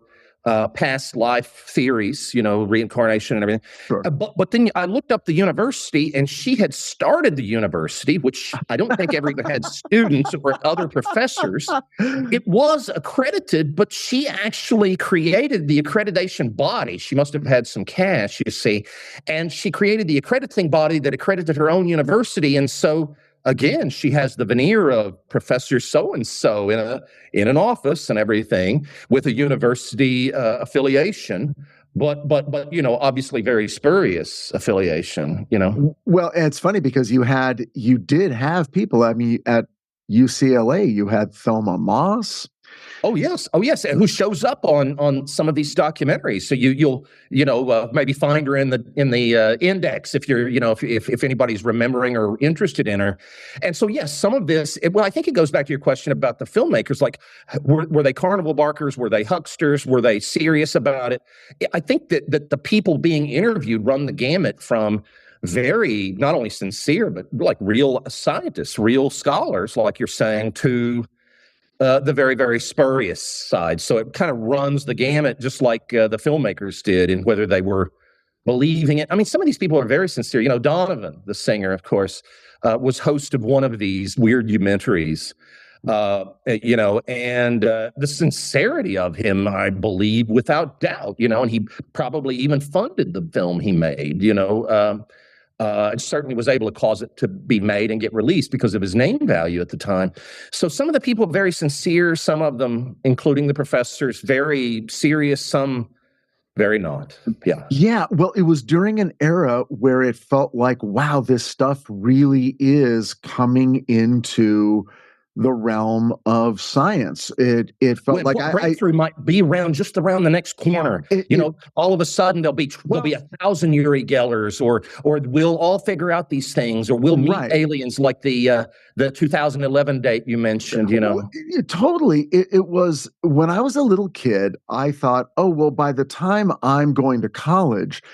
past life theories, reincarnation and everything. Sure. But then I looked up the university, and she had started the university, which I don't think ever even had students or other professors. It was accredited, but she actually created the accreditation body. She must have had some cash, you see, and she created the accrediting body that accredited her own university. And so, again, she has the veneer of Professor so-and-so in an office and everything, with a university affiliation, but obviously very spurious affiliation. Well, and it's funny because you did have people. I mean, at UCLA, you had Thelma Moss. Oh yes, who shows up on some of these documentaries. So you'll maybe find her in the index if you're if anybody's remembering or interested in her. And so yes, some of this. I think it goes back to your question about the filmmakers. Like, were they carnival barkers? Were they hucksters? Were they serious about it? I think that the people being interviewed run the gamut from very not only sincere but like real scientists, real scholars, like you're saying, to the very, very spurious side. So it kind of runs the gamut, just like the filmmakers did, in whether they were believing it. I mean, some of these people are very sincere. Donovan, the singer, of course, was host of one of these Weirdomentaries. And the sincerity of him, I believe, without doubt. And he probably even funded the film he made. It certainly was able to cause it to be made and get released because of his name value at the time. So some of the people very sincere, some of them, including the professors, very serious, some very not. Yeah. Yeah. Well, it was during an era where it felt like, wow, this stuff really is coming into the realm of science. It felt like breakthrough might be just around the next corner. All of a sudden there'll be 1,000 Uri Gellers, or we'll all figure out these things, or we'll meet aliens like the 2011 date you mentioned. Totally. It was when I was a little kid. I thought, by the time I'm going to college,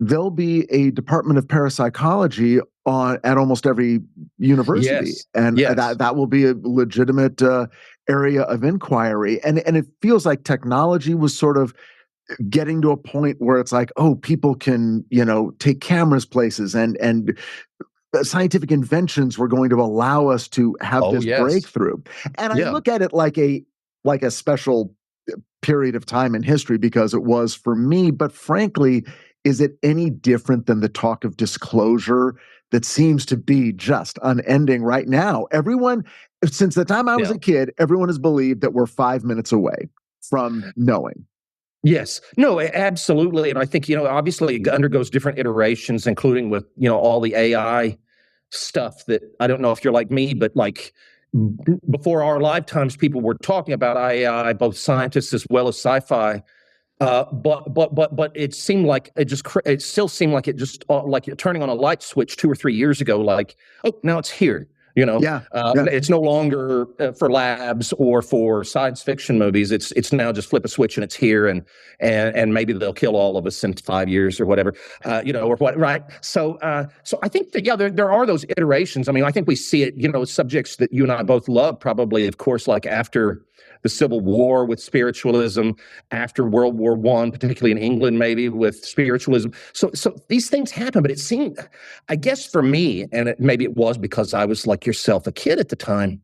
there'll be a department of parapsychology at almost every university, that will be a legitimate area of inquiry. And it feels like technology was sort of getting to a point where it's like, people can take cameras places, and scientific inventions were going to allow us to have this breakthrough. And I look at it like a special period of time in history, because it was for me. But frankly, is it any different than the talk of disclosure that seems to be just unending right now? Everyone, since the time I was a kid, everyone has believed that we're 5 minutes away from knowing. Yes. No, absolutely. And I think, obviously it undergoes different iterations, including with, all the AI stuff that I don't know if you're like me, but like before our lifetimes, people were talking about AI, both scientists as well as sci-fi. But it seemed like it still seemed like it just like you're turning on a light switch 2 or 3 years ago. Like, oh, now it's here. Yeah, yeah. It's no longer for labs or for science fiction movies. It's now just flip a switch and it's here, and maybe they'll kill all of us in 5 years or whatever, or what, right? So I think that there are those iterations. I mean, I think we see it, subjects that you and I both love, probably, of course, like after the Civil War with spiritualism, after World War I, particularly in England, maybe with spiritualism. So these things happen, but it seemed, I guess for me, and maybe it was because I was like yourself, a kid at the time,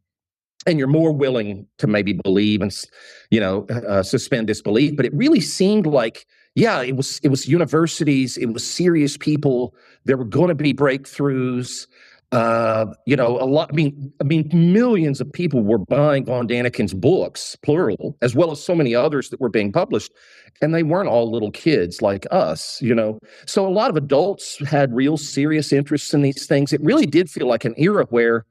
and you're more willing to maybe believe and, suspend disbelief. But it really seemed like, yeah, it was universities, it was serious people. There were going to be breakthroughs. A lot. I mean, millions of people were buying Von Daniken's books, plural, as well as so many others that were being published, and they weren't all little kids like us. So a lot of adults had real serious interests in these things. It really did feel like an era where,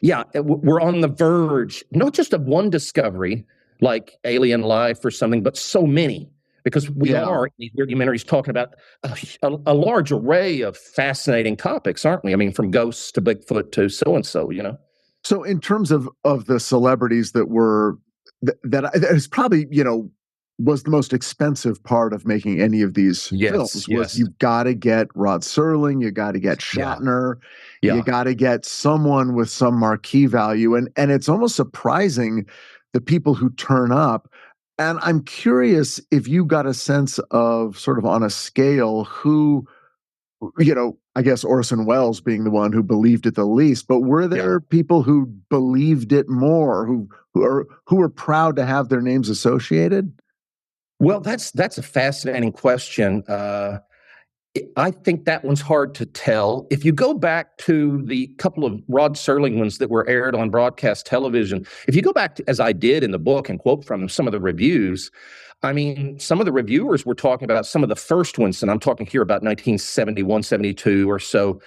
yeah, we're on the verge, not just of one discovery like alien life or something, but so many. Because we are, in these documentaries, talking about a large array of fascinating topics, aren't we? I mean, from ghosts to Bigfoot to so-and-so, So in terms of the celebrities that were, that is probably, was the most expensive part of making any of these films, was you've got to get Rod Serling, you got to get Shatner, you got to get someone with some marquee value. And it's almost surprising the people who turn up. And I'm curious if you got a sense of, sort of on a scale, who, I guess Orson Wells being the one who believed it the least, but were there people who believed it more, who were proud to have their names associated? Well, that's a fascinating question. I think that one's hard to tell. If you go back to the couple of Rod Serling ones that were aired on broadcast television, if you go back to, as I did in the book, and quote from some of the reviews, I mean, some of the reviewers were talking about some of the first ones, and I'm talking here about 1971, 72 or so,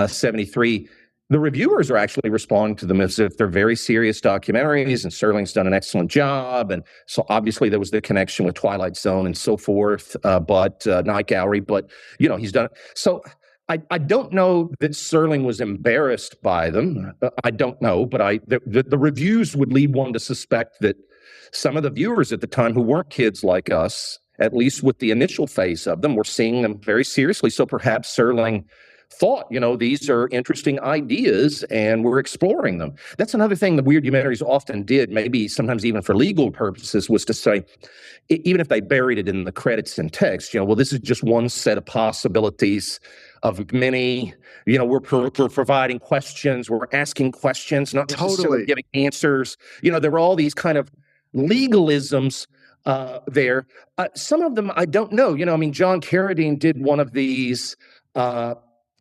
73. The reviewers are actually responding to them as if they're very serious documentaries, and Serling's done an excellent job. And so obviously there was the connection with Twilight Zone and so forth, but Night Gallery, but, he's done it. So I don't know that Serling was embarrassed by them. I don't know, but the reviews would lead one to suspect that some of the viewers at the time who weren't kids like us, at least with the initial phase of them, were seeing them very seriously. So perhaps Serling thought, these are interesting ideas and we're exploring them. That's another thing the Weirdomentaries often did, maybe sometimes even for legal purposes, was to say, even if they buried it in the credits and text, well, this is just one set of possibilities of many. We're providing questions, we're asking questions, not necessarily giving answers. There were all these kind of legalisms there. Some of them I don't know. John Carradine did one of these.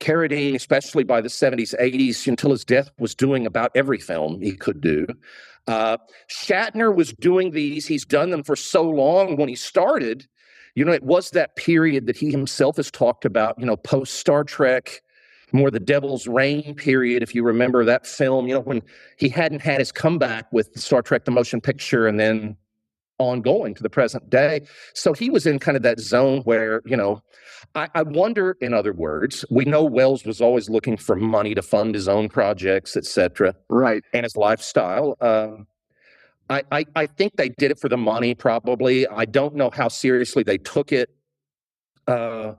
Carradine, especially by the 70s, 80s, until his death, was doing about every film he could do. Shatner was doing these. He's done them for so long. When he started, it was that period that he himself has talked about, post-Star Trek, more the Devil's Reign period, if you remember that film, when he hadn't had his comeback with Star Trek, the motion picture, and then ongoing to the present day. So he was in kind of that zone where, I wonder, in other words, we know Wells was always looking for money to fund his own projects, et cetera. Right. And his lifestyle. I think they did it for the money, probably. I don't know how seriously they took it. I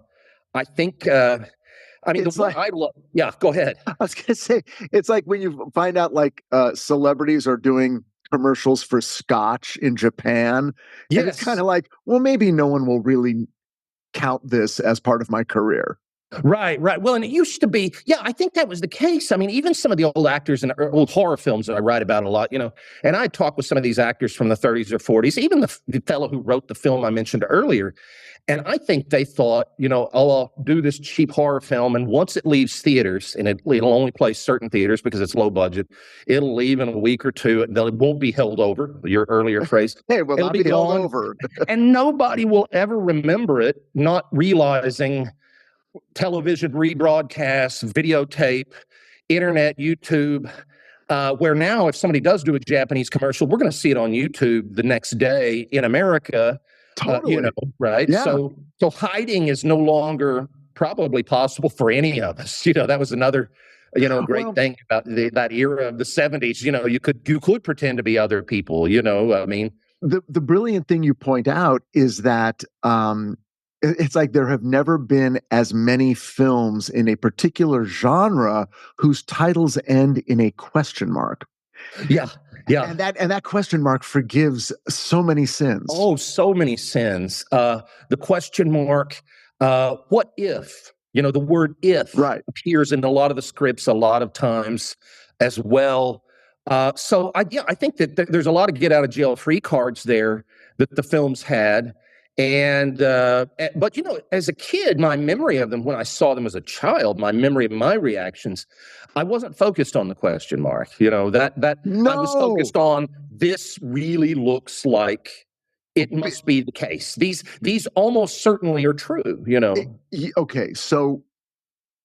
think, it's the one I love. Yeah, go ahead. I was going to say, it's like when you find out like celebrities are doing commercials for Scotch in Japan. Yes. And it's kind of like, well, maybe no one will really count this as part of my career. Right, right. Well, and it used to be, yeah, I think that was the case. I mean, even some of the old actors in old horror films that I write about a lot, and I talk with some of these actors from the 30s or 40s, even the fellow who wrote the film I mentioned earlier. And I think they thought, oh, I'll do this cheap horror film. And once it leaves theaters, and it'll only play certain theaters because it's low budget, it'll leave in a week or two. It won't be held over, your earlier phrase. Hey, will it'll not be held gone, over. and nobody will ever remember it, not realizing television rebroadcasts, videotape, internet, YouTube, where now if somebody does do a Japanese commercial, we're going to see it on YouTube the next day in America. Totally. Right? Yeah. So hiding is no longer probably possible for any of us. That was another great thing about that era of the 70s. You could pretend to be other people. I mean, the brilliant thing you point out is that it's like there have never been as many films in a particular genre whose titles end in a question mark. Yeah. Yeah. And that question mark forgives so many sins. Oh, so many sins. The question mark, what if? The word if appears in a lot of the scripts a lot of times as well. So I think that there's a lot of get out of jail free cards there that the films had. But as a kid, my memory of them when I saw them as a child, my memory of my reactions, I wasn't focused on the question mark. No. I was focused on this really looks like it must be the case. These almost certainly are true. Okay, so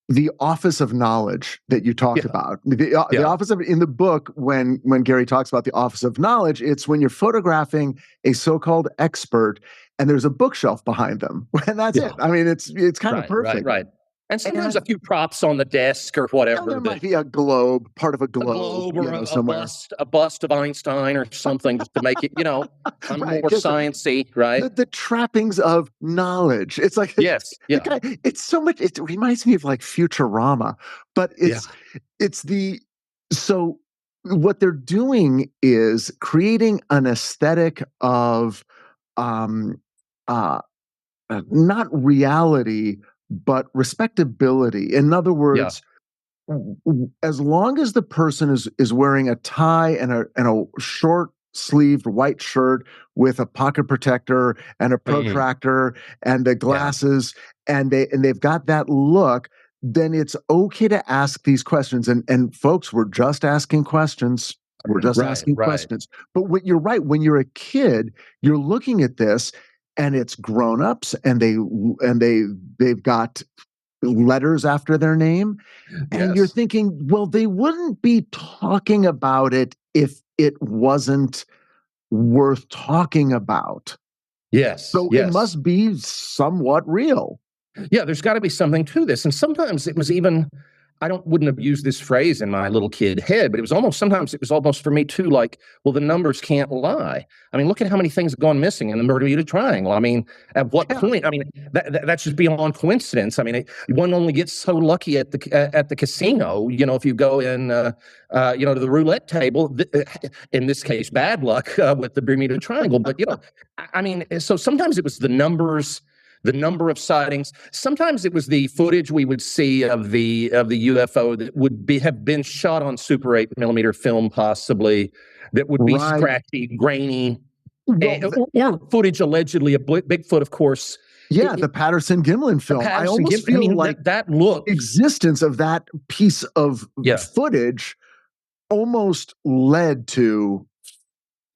the office of knowledge that you talked about, the office of, in the book, when Gary talks about the office of knowledge, it's when you're photographing a so-called expert and there's a bookshelf behind them, and that's it. I mean, it's kind of perfect. Right. And sometimes a few props on the desk or whatever. There might be a globe, part of a globe, or a bust of Einstein or something, just to make it, more sciencey, right? The trappings of knowledge. It's like it's so much. It reminds me of like Futurama, but so what they're doing is creating an aesthetic of not reality, but respectability. In other words, as long as the person is wearing a tie and a short sleeved white shirt with a pocket protector and a protractor and the glasses, and they've got that look, then it's okay to ask these questions. And folks, we're just asking questions. We're just asking questions. But you're right. When you're a kid, you're looking at this, and it's grown-ups, and they've got letters after their name, and you're thinking, well, they wouldn't be talking about it if it wasn't worth talking about. Yes. So it must be somewhat real. Yeah, there's got to be something to this, and sometimes it was even. Wouldn't have used this phrase in my little kid head, but sometimes it was almost for me too, like, well, the numbers can't lie. I mean, look at how many things have gone missing in the Bermuda Triangle. I mean, at what point? I mean, that's just beyond coincidence. I mean, one only gets so lucky at the casino, if you go in, to the roulette table, in this case, bad luck with the Bermuda Triangle. But, I mean, so sometimes it was the numbers, the number of sightings. Sometimes it was the footage we would see of the UFO that would have been shot on Super 8mm film, possibly, that would be scratchy, grainy, or footage allegedly of Bigfoot, of course. Yeah, the Patterson-Gimlin film. I almost feel like that look, existence of that piece of footage almost led to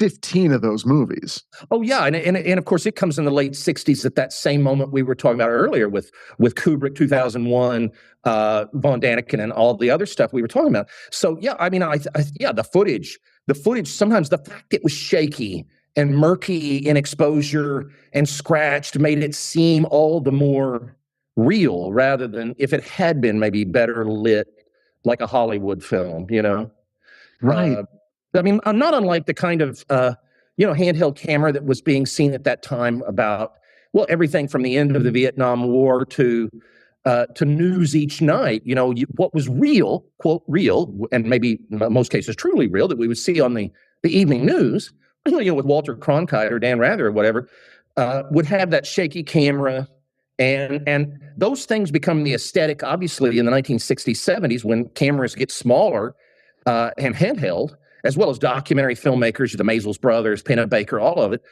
15 of those movies. Oh yeah, and of course it comes in the late 60s at that same moment we were talking about earlier with Kubrick, 2001, Von Daniken, and all the other stuff we were talking about. So yeah, I mean, the footage. Sometimes the fact it was shaky and murky in exposure and scratched made it seem all the more real, rather than if it had been maybe better lit, like a Hollywood film. Right. I mean, not unlike the kind of, handheld camera that was being seen at that time about, everything from the end of the Vietnam War to news each night. What was real, quote, real, and maybe in most cases truly real, that we would see on the evening news, with Walter Cronkite or Dan Rather or whatever, would have that shaky camera And those things become the aesthetic, obviously, in the 1960s, 70s, when cameras get smaller and handheld, as well as documentary filmmakers, the Maysles brothers, Pennebaker, all of it.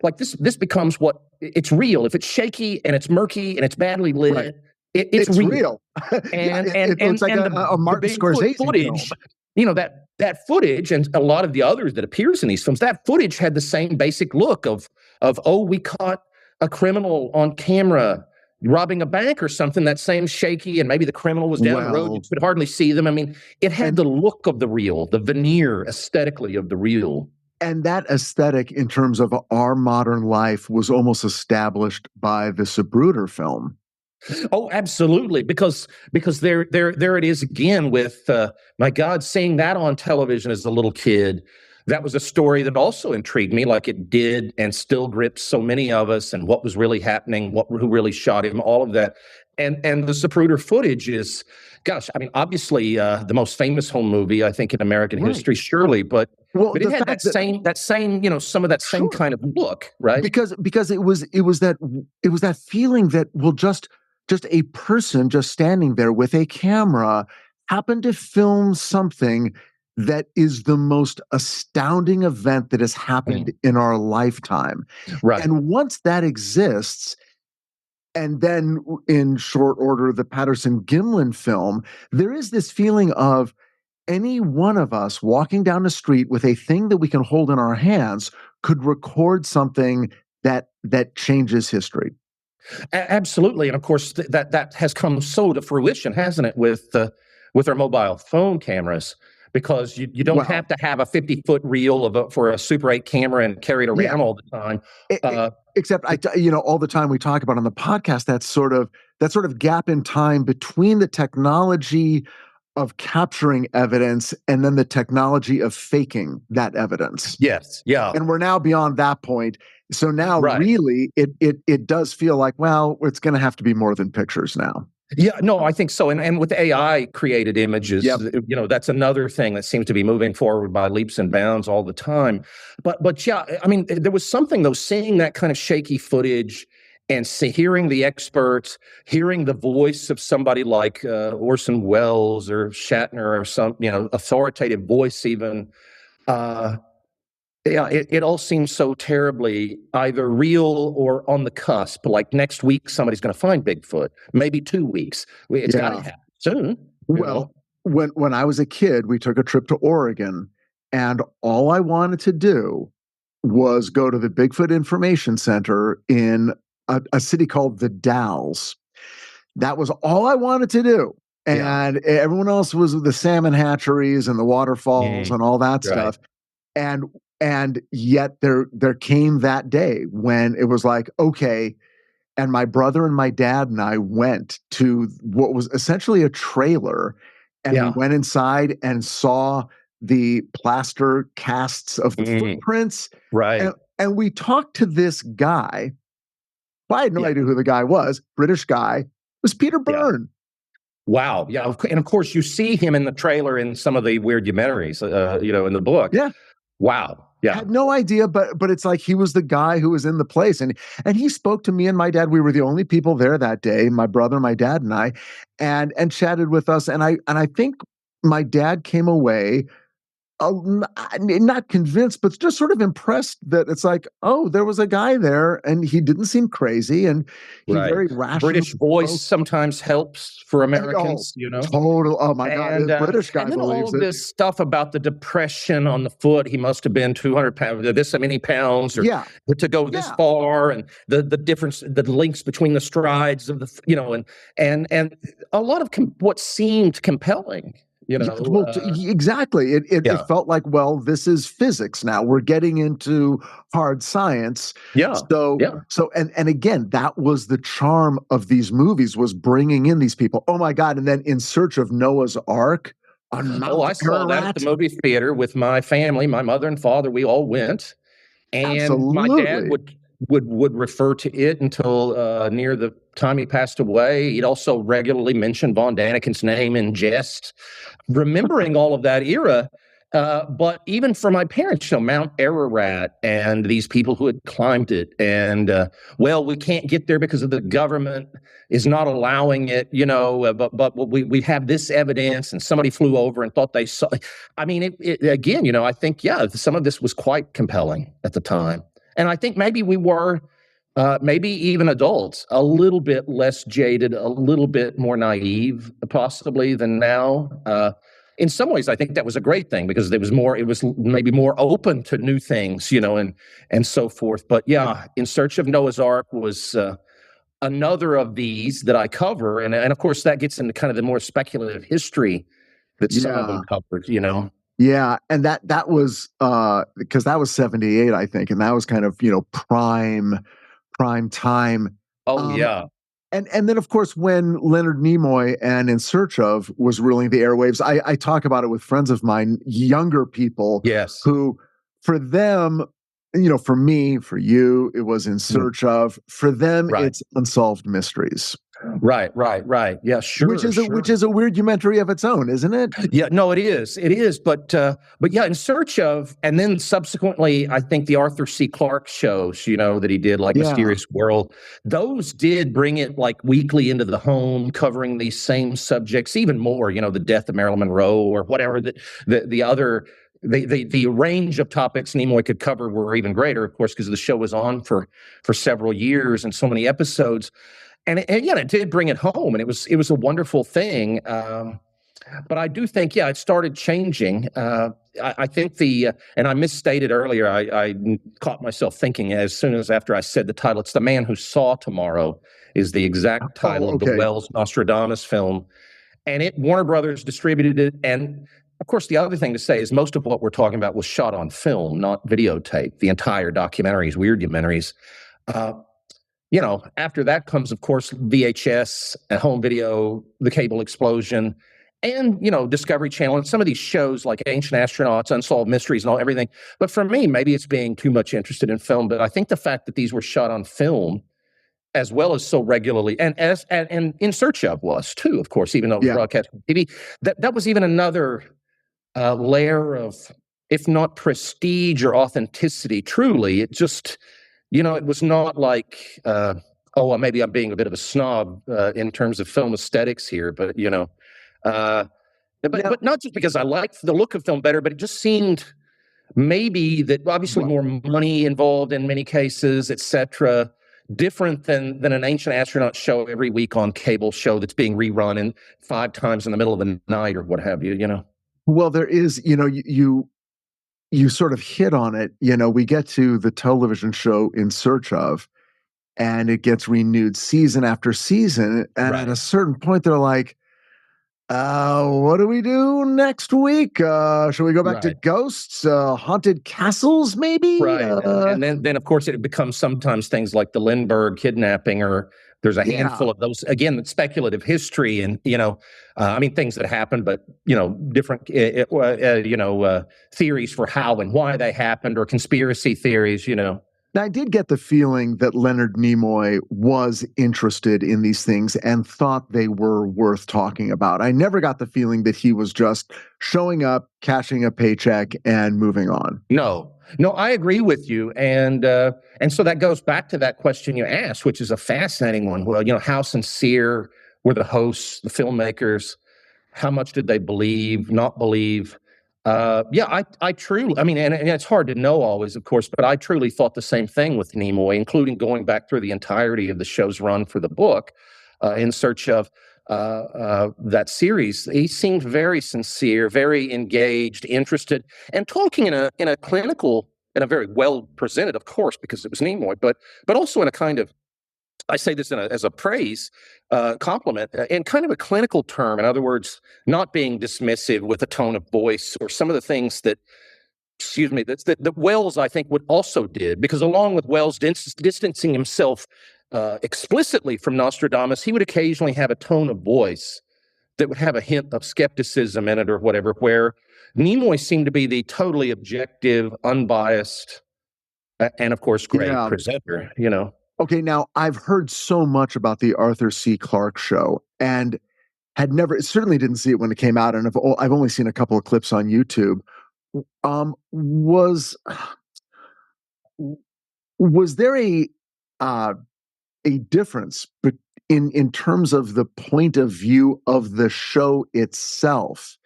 Like this becomes what it's real. If it's shaky and it's murky and it's badly lit, Right. it's real. Yeah, And it's like and a Martin the Bigfoot Scorsese footage, film. you know, that footage and a lot of the others that appears in these films, that footage had the same basic look of oh, we caught a criminal on camera robbing a bank or something. That same shaky, and maybe the criminal was down the road, you could hardly see them. I mean, it had the look of the real, the veneer aesthetically of the real. And that aesthetic in terms of our modern life was almost established by the Zapruder film. Oh, absolutely, because there it is again with my God, seeing that on television as a little kid. That was a story that also intrigued me, like it did and still grips so many of us, and what was really happening, who really shot him, all of that. And the Zapruder footage is, gosh, I mean, obviously the most famous home movie, I think, in American history, surely, but it had that same, you know, some of that same kind of look, right? Because it was that feeling that, well, just a person just standing there with a camera happened to film something that is the most astounding event that has happened in our lifetime. Right. And once that exists, and then in short order, the Patterson-Gimlin film, there is this feeling of any one of us walking down the street with a thing that we can hold in our hands could record something that changes history. Absolutely. And of course, that has come so to fruition, hasn't it, with our mobile phone cameras? Because you don't have to have a 50-foot reel for a Super 8 camera and carry it around all the time. Except, all the time we talk about on the podcast, that sort of gap in time between the technology of capturing evidence and then the technology of faking that evidence. Yes. Yeah. And we're now beyond that point. So now really it does feel like, well, it's going to have to be more than pictures now. Yeah, no, I think so. And with AI created images, you know, that's another thing that seems to be moving forward by leaps and bounds all the time. But yeah, I mean, there was something though, seeing that kind of shaky footage and hearing the experts, hearing the voice of somebody like Orson Wells or Shatner or some, you know, authoritative voice even. Yeah, it all seems so terribly either real or on the cusp. Like next week, somebody's going to find Bigfoot. Maybe 2 weeks. It's got to happen soon. Well, when I was a kid, we took a trip to Oregon, and all I wanted to do was go to the Bigfoot Information Center in a city called the Dalles. That was all I wanted to do. And everyone else was the salmon hatcheries and the waterfalls and all that stuff. And yet there came that day when it was like, okay, and my brother and my dad and I went to what was essentially a trailer, and we went inside and saw the plaster casts of the footprints. Right. And we talked to this guy. Well, I had no idea who the guy was. British guy. It was Peter Byrne. Wow. Yeah. And of course, you see him in the trailer in some of the Weirdumentaries, you know, in the book. Yeah. Wow. Yeah. I had no idea, but it's like he was the guy who was in the place. And he spoke to me and my dad. We were the only people there that day, my brother, my dad, and I, and chatted with us. And I think my dad came away not convinced, but just sort of impressed that it's like, oh, there was a guy there and he didn't seem crazy, and he very rational. British voice sometimes helps for Americans, you know. Total. Oh my God, the British guy and then believes all of this stuff about the depression on the foot. He must have been 200 pounds, this many pounds, or to go this far, and the difference, the links between the strides of the, you know, and a lot of what seemed compelling. You know, exactly. It felt like, well, this is physics now. We're getting into hard science. Yeah. So and again, that was the charm of these movies, was bringing in these people. Oh my God! And then In Search of Noah's Ark on Mount I saw that at the movie theater with my family, my mother and father. We all went, and my dad would refer to it until near the time he passed away. He'd also regularly mention Von Daniken's name in jest, remembering all of that era. But even for my parents, Mount Ararat and these people who had climbed it, and well, we can't get there because of the government is not allowing it, but we have this evidence, and somebody flew over and thought they saw. I mean, again, I think some of this was quite compelling at the time, and I think maybe we were. Maybe even adults, a little bit less jaded, a little bit more naive, possibly than now. In some ways, I think that was a great thing because it was maybe more open to new things, and so forth. But yeah, In Search of Noah's Ark was another of these that I cover, and of course that gets into kind of the more speculative history that some of them covered, Yeah, and that was because that was 78, I think, and that was kind of prime time. Oh yeah. And then, of course, when Leonard Nimoy and In Search Of was ruling the airwaves, I talk about it with friends of mine, younger people, yes, who, for them, for me, for you, it was In Search Of. For them, right. It's Unsolved Mysteries. Right. Yeah, sure. Which is a weirdumentary of its own, isn't it? Yeah, no, it is. It is. But yeah, In Search Of, and then subsequently, I think the Arthur C. Clarke shows, that he did, like Mysterious World, those did bring it like weekly into the home, covering these same subjects, even more. The death of Marilyn Monroe or whatever. The other. The range of topics Nimoy could cover were even greater, of course, because the show was on for several years and so many episodes. And it did bring it home, and it was a wonderful thing. But I do think, it started changing. I think and I misstated earlier. I caught myself thinking as soon as after I said the title, it's The Man Who Saw Tomorrow is the exact title of the Wells Nostradamus film, and Warner Brothers distributed it. And of course, the other thing to say is most of what we're talking about was shot on film, not videotape. The entire documentaries, Weirdumentary. After that comes, of course, VHS, home video, the cable explosion, and, Discovery Channel, and some of these shows like Ancient Astronauts, Unsolved Mysteries, and everything. But for me, maybe it's being too much interested in film. But I think the fact that these were shot on film, as well as so regularly, and In Search Of was too, of course, even though it was broadcast on TV, that was even another layer of, if not prestige or authenticity, truly, it just. It was not like, maybe I'm being a bit of a snob in terms of film aesthetics here, but, but not just because I liked the look of film better, but it just seemed maybe that obviously more money involved in many cases, et cetera, different than an Ancient Astronaut show every week on cable show that's being rerun and 5 times in the middle of the night or what have you, Well, there is, you sort of hit on it. We get to the television show In Search Of, and it gets renewed season after season. And at a certain point, they're like, what do we do next week? Shall we go back to ghosts, haunted castles, maybe? Right. And then, of course, it becomes sometimes things like the Lindbergh kidnapping, or there's a handful of those, again, speculative history and, things that happened, but, different, theories for how and why they happened, or conspiracy theories, Now, I did get the feeling that Leonard Nimoy was interested in these things and thought they were worth talking about. I never got the feeling that he was just showing up, cashing a paycheck, and moving on. No, I agree with you. And so that goes back to that question you asked, which is a fascinating one. Well, how sincere were the hosts, the filmmakers? How much did they believe, not believe? I truly, and it's hard to know always, of course, but I truly thought the same thing with Nimoy, including going back through the entirety of the show's run for the book, In Search Of that series. He seemed very sincere, very engaged, interested, and talking in a clinical, in a very well presented, of course, because it was Nimoy, but also in a kind of, I say this as a praise, compliment, in kind of a clinical term. In other words, not being dismissive with a tone of voice or some of the things that Wells, I think, would also did, because along with Wells distancing himself explicitly from Nostradamus, he would occasionally have a tone of voice that would have a hint of skepticism in it or whatever, where Nimoy seemed to be the totally objective, unbiased, and of course, great presenter, Okay, now I've heard so much about the Arthur C. Clarke show and certainly didn't see it when it came out, and I've only seen a couple of clips on YouTube. Was there uh, a difference in terms of the point of view of the show itself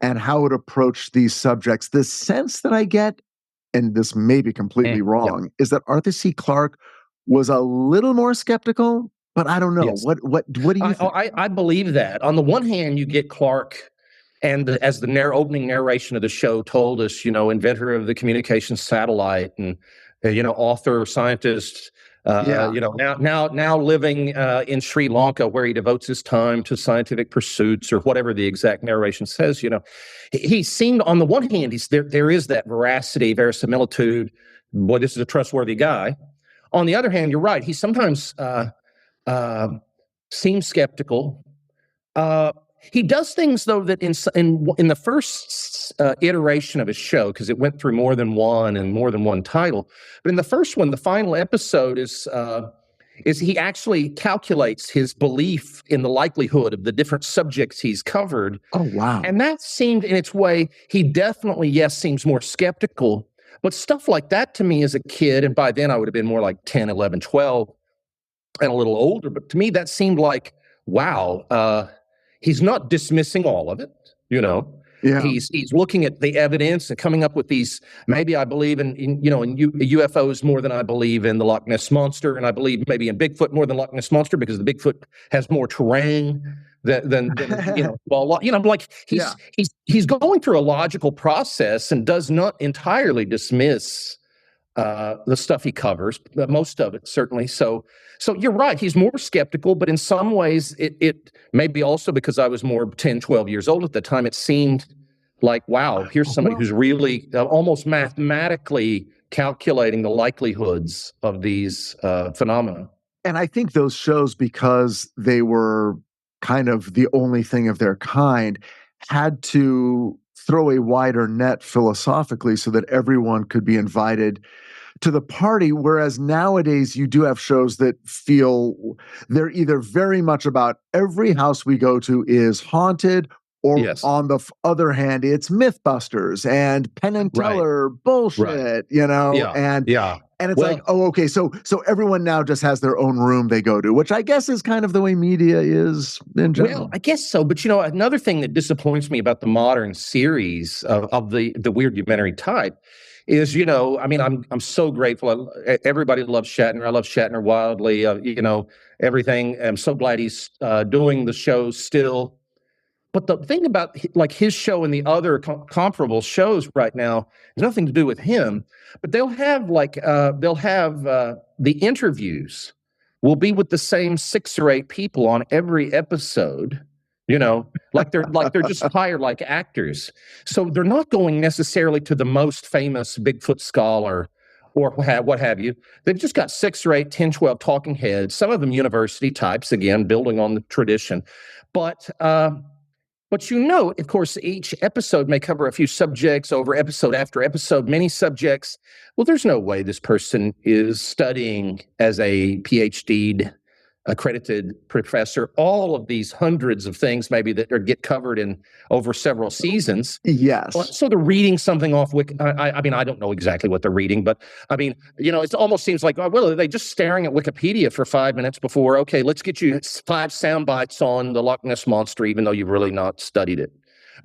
and how it approached these subjects? The sense that I get, and this may be completely Yeah. wrong, is that Arthur C. Clarke was a little more skeptical, but I don't know. Yes. What do you think? I believe that. On the one hand, you get Clark, and as the opening narration of the show told us, inventor of the communications satellite, and author, scientist, Yeah. now living in Sri Lanka, where he devotes his time to scientific pursuits, or whatever the exact narration says. He seemed, on the one hand, there is that veracity, verisimilitude. Boy, this is a trustworthy guy. On the other hand, you're right. He sometimes seems skeptical. He does things, though, that in the first iteration of his show, because it went through more than one title, but in the first one, the final episode is he actually calculates his belief in the likelihood of the different subjects he's covered. Oh, wow. And that seemed, in its way, he definitely, yes, seems more skeptical. But stuff like that to me as a kid, and by then I would have been more like 10, 11, 12, and a little older, but to me that seemed like, wow, he's not dismissing all of it. Yeah. He's looking at the evidence and coming up with these. Maybe I believe in UFOs more than I believe in the Loch Ness Monster, and I believe maybe in Bigfoot more than Loch Ness Monster, because the Bigfoot has more terrain than like he's going through a logical process and does not entirely dismiss the stuff he covers, most of it certainly. So you're right. He's more skeptical, but in some ways it may be also because I was more 10, 12 years old at the time. It seemed like, wow, here's somebody who's really almost mathematically calculating the likelihoods of these phenomena. And I think those shows, because they were kind of the only thing of their kind, had to throw a wider net philosophically so that everyone could be invited to the party. Whereas nowadays you do have shows that feel they're either very much about every house we go to is haunted, or on the other hand, it's Mythbusters and Penn and Teller bullshit, and it's like, oh, okay, so everyone now just has their own room they go to, which I guess is kind of the way media is in general. Well, I guess so. But another thing that disappoints me about the modern series of the Weirdumentary type is, I'm so grateful. Everybody loves Shatner. I love Shatner wildly. Everything. I'm so glad he's doing the show still. But the thing about like his show and the other comparable shows right now has nothing to do with him. But they'll have the interviews will be with the same 6 or 8 people on every episode. Like they're just hired like actors. So they're not going necessarily to the most famous Bigfoot scholar or what have you. They've just got 6 or 8, 10, 12 talking heads, some of them university types, again, building on the tradition. But of course, each episode may cover a few subjects over episode after episode, many subjects. Well, there's no way this person is studying as a PhD accredited professor all of these hundreds of things maybe that get covered in over several seasons. Yes. So they're reading something off I don't know exactly what they're reading, but it almost seems like, well, are they just staring at Wikipedia for 5 minutes before, okay, let's get you 5 sound bites on the Loch Ness Monster, even though you've really not studied it.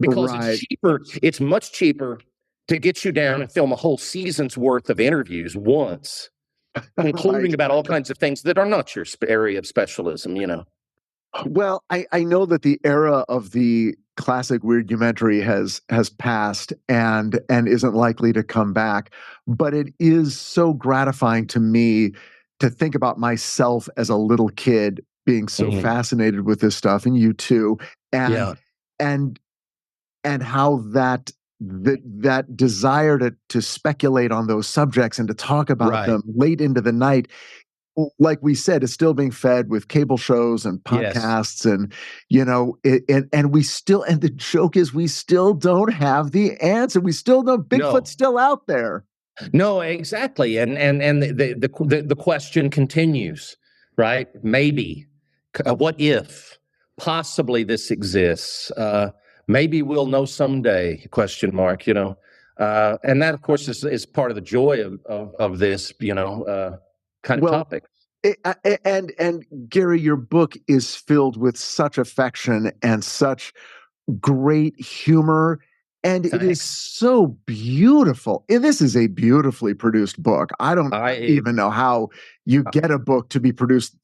Because it's cheaper. It's much cheaper to get you down and film a whole season's worth of interviews once, including about all kinds of things that are not your area of specialism, Well, I know that the era of the classic Weirdumentary has passed and isn't likely to come back, but it is so gratifying to me to think about myself as a little kid being so fascinated with this stuff, and you too, and how that desire to speculate on those subjects and to talk about them late into the night, like we said, is still being fed with cable shows and podcasts. And we still, and the joke is we still don't have the answer. We still know Bigfoot's still out there. No, exactly. And the question continues, right? Maybe, what if possibly this exists? Maybe we'll know someday, question mark, And that, of course, is part of the joy of this, kind of Well, topic. and Gary, your book is filled with such affection and such great humor, and it is Thanks. so beautiful. And this is a beautifully produced book. I don't I even know how you get a book to be produced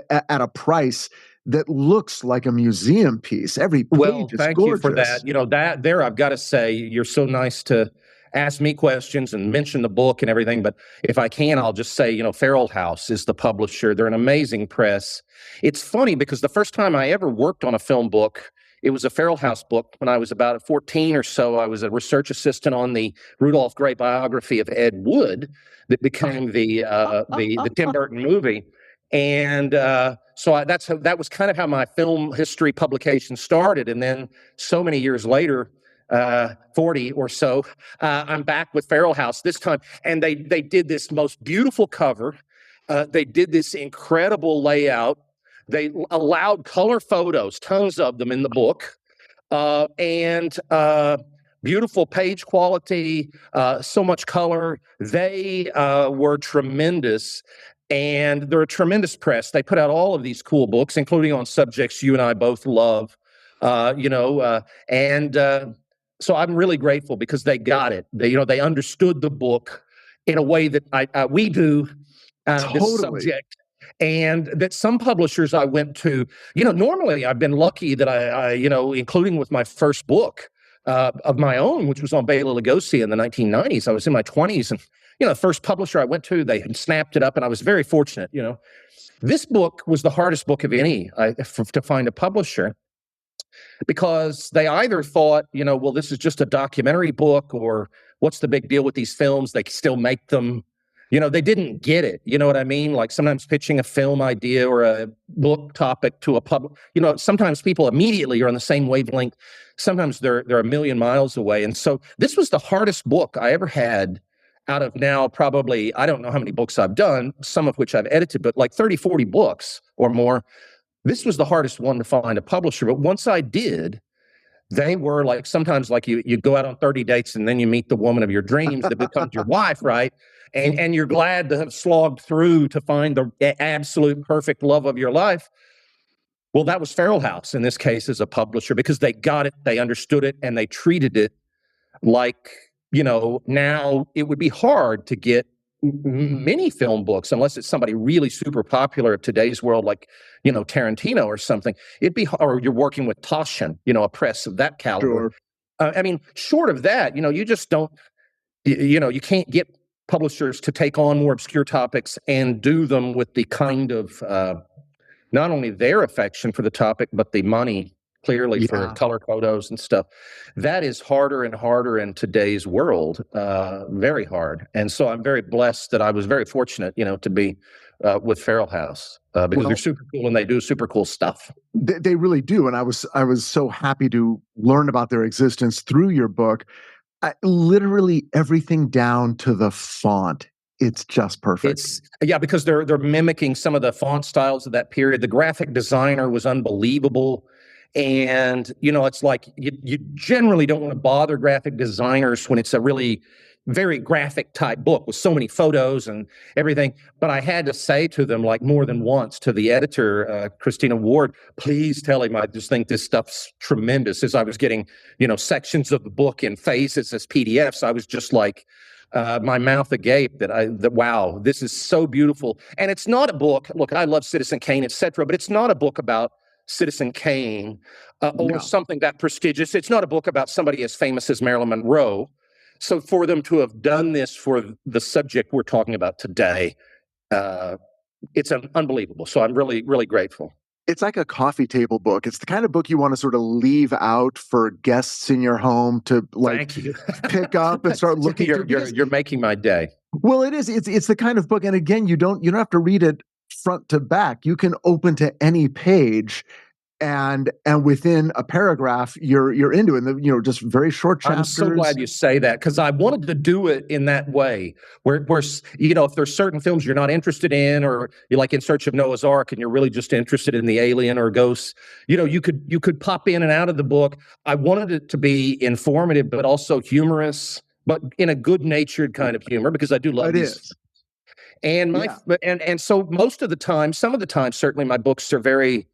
at a price that looks like a museum piece. Every Well, page is thank you for gorgeous. that. That there, I've got to say, you're so nice to ask me questions and mention the book and everything. But if I can, I'll just say, Feral House is the publisher. They're an amazing press. It's funny because the first time I ever worked on a film book, it was a Feral House book when I was about 14 or so. I was a research assistant on the Rudolph Gray biography of Ed Wood that became the Tim Burton movie. And so that was kind of how my film history publication started. And then so many years later, 40 or so, I'm back with Feral House this time. And they did this most beautiful cover. They did this incredible layout. They allowed color photos, tons of them in the book, and beautiful page quality, so much color. They were tremendous. And they're a tremendous press. They put out all of these cool books, including on subjects you and I both love, and so I'm really grateful because they got it. They understood the book in a way that we do, Totally. this subject. And that some publishers I went to, normally I've been lucky that I including with my first book of my own, which was on Bela Lugosi in the 1990s. I was in my 20s, and the first publisher I went to, they had snapped it up, and I was very fortunate. This book was the hardest book of any to find a publisher, because they either thought, well, this is just a documentary book, or what's the big deal with these films? They still make them. They didn't get it. You know what I mean? Like sometimes pitching a film idea or a book topic to a public, sometimes people immediately are on the same wavelength. Sometimes they're a million miles away. And so this was the hardest book I ever had out of now probably, I don't know how many books I've done, some of which I've edited, but like 30, 40 books or more. This was the hardest one to find a publisher. But once I did, they were like, sometimes like you go out on 30 dates and then you meet the woman of your dreams that becomes your wife, right? And you're glad to have slogged through to find the absolute perfect love of your life. Well, that was Feral House in this case as a publisher, because they got it, they understood it, and they treated it like, now it would be hard to get many film books unless it's somebody really super popular in today's world, like, Tarantino or something. It'd be, or you're working with Taschen, a press of that caliber. Sure. Short of that, you just don't, you can't get publishers to take on more obscure topics and do them with the kind of not only their affection for the topic, but the money clearly for color photos and stuff. That is harder and harder in today's world, very hard. And so I'm very blessed that I was very fortunate, to be with Feral House, because they're super cool and they do super cool stuff. They really do. And I was so happy to learn about their existence through your book. Literally everything down to the font. It's just perfect. Because they're mimicking some of the font styles of that period. The graphic designer was unbelievable. And, it's like you generally don't want to bother graphic designers when it's a really very graphic type book with so many photos and everything. But I had to say to them, like more than once, to the editor, Christina Ward, please tell him I just think this stuff's tremendous. As I was getting, sections of the book in phases as PDFs, I was just like, my mouth agape that wow, this is so beautiful. And it's not a book. Look, I love Citizen Kane, etc., but it's not a book about Citizen Kane or something that prestigious. It's not a book about somebody as famous as Marilyn Monroe. So for them to have done this for the subject we're talking about today, it's unbelievable. So I'm really, really grateful. It's like a coffee table book. It's the kind of book you want to sort of leave out for guests in your home to pick up and start looking. You're making my day. Well, it is. It's the kind of book, and again, you don't have to read it front to back. You can open to any page, and within a paragraph, you're into it. And just very short chapters. I'm so glad you say that, because I wanted to do it in that way, where if there's certain films you're not interested in, or you're like In Search of Noah's Ark, and you're really just interested in the alien or ghosts, you could pop in and out of the book. I wanted it to be informative, but also humorous, but in a good-natured kind of humor, because I do love It these. is. And Yeah. and so most of the time, some of the time, certainly my books are very,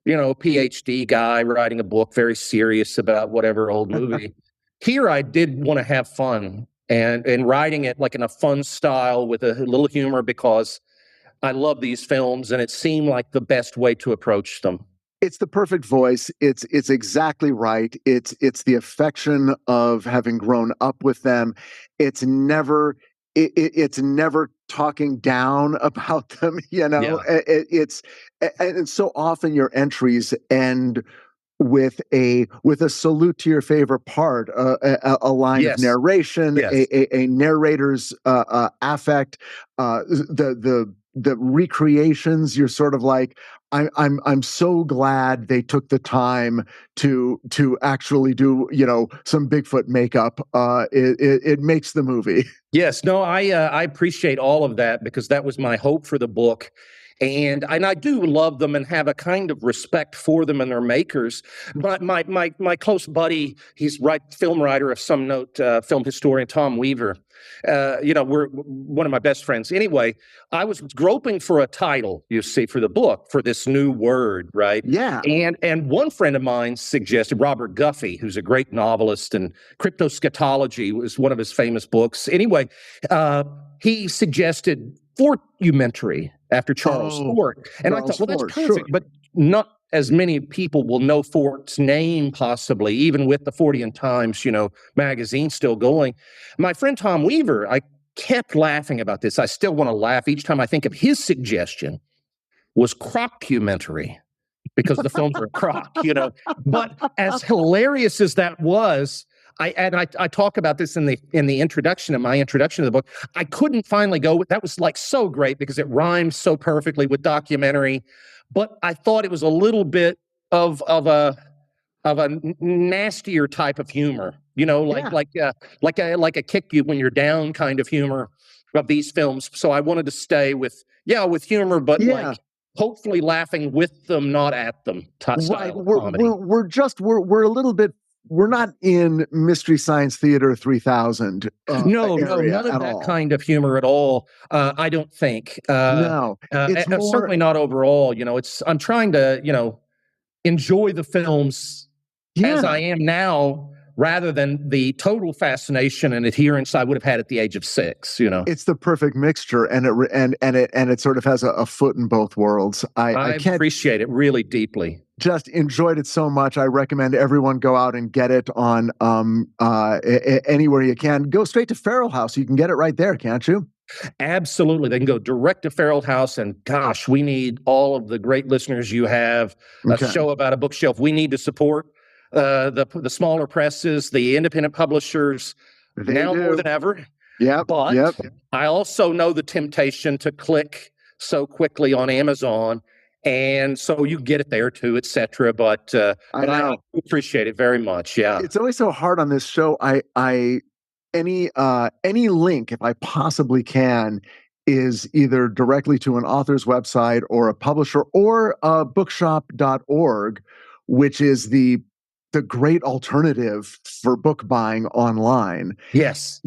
PhD guy writing a book, very serious about whatever old movie. Here, I did want to have fun and writing it like in a fun style with a little humor, because I love these films and it seemed like the best way to approach them. It's the perfect voice. It's exactly right. It's the affection of having grown up with them. It's never it's never talking down about them. Yeah. And so often your entries end with a salute to your favorite part, a line of Yes. narration, Yes. a narrator's affect, the recreations. You're sort of like, I'm so glad they took the time to actually do some Bigfoot makeup. It makes the movie. Yes, no, I appreciate all of that, because that was my hope for the book. And I do love them and have a kind of respect for them and their makers. But my close buddy, he's film writer of some note, film historian Tom Weaver. We're one of my best friends. Anyway, I was groping for a title, you see, for the book, for this new word, right? Yeah. And one friend of mine suggested, Robert Guffey, who's a great novelist, and Cryptoschatology was one of his famous books. Anyway, he suggested Fortumentary, after Charles Fort. And I thought, well, that's perfect, sure. but not as many people will know Fort's name, possibly, even with the Fortean Times, magazine still going. My friend Tom Weaver, I kept laughing about this. I still want to laugh each time I think of his suggestion, was Crockumentary, because the films are croc, But as hilarious as that was, I talk about this in the introduction, in my introduction to the book. I couldn't finally go with that. Was like so great because it rhymes so perfectly with documentary, but I thought it was a little bit of a nastier type of humor, like a kick you when you're down kind of humor of these films. So I wanted to stay with humor, but like hopefully laughing with them, not at them. Right. We're a little bit. We're not in Mystery Science Theater 3000. No, none of that kind of humor at all. I don't think. No, it's certainly not overall. I'm trying to, enjoy the films as I am now, rather than the total fascination and adherence I would have had at the age of 6. It's the perfect mixture, and it sort of has a foot in both worlds. I can't appreciate it really deeply. Just enjoyed it so much. I recommend everyone go out and get it on anywhere you can. Go straight to Feral House. You can get it right there, can't you? Absolutely. They can go direct to Feral House, and gosh, we need all of the great listeners you have. A show about a bookshelf. We need to support the smaller presses, the independent publishers, more than ever. Yeah, but I also know the temptation to click so quickly on Amazon, and so you get it there too, etc. But I appreciate it very much. Yeah, it's always so hard on this show. Any link, if I possibly can, is either directly to an author's website or a publisher or bookshop.org, which is the great alternative for book buying online. Yes.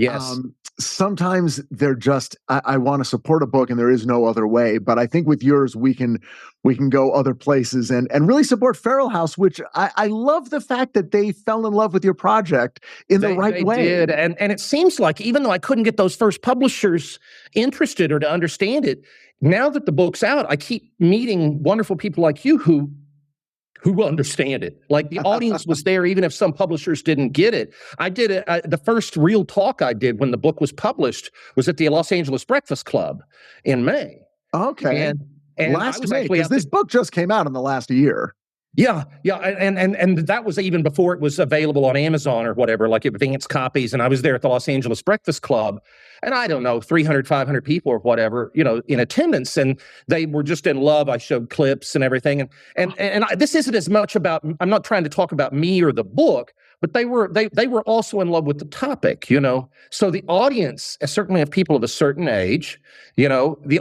Sometimes they're just, I want to support a book and there is no other way. But I think with yours, we can go other places and really support Feral House, which I love the fact that they fell in love with your project in the right way. They did. And it seems like, even though I couldn't get those first publishers interested or to understand it, now that the book's out, I keep meeting wonderful people like you who understand it. Like, the audience was there, even if some publishers didn't get it. I did it. The first real talk I did when the book was published was at the Los Angeles Breakfast Club in May. Okay. And last May, because this book just came out in the last year. Yeah. And that was even before it was available on Amazon or whatever, like advanced copies. And I was there at the Los Angeles Breakfast Club, and I don't know, 300, 500 people or whatever, in attendance. And they were just in love. I showed clips and everything. And this isn't as much about, I'm not trying to talk about me or the book, but they were also in love with the topic, So the audience, certainly of people of a certain age, the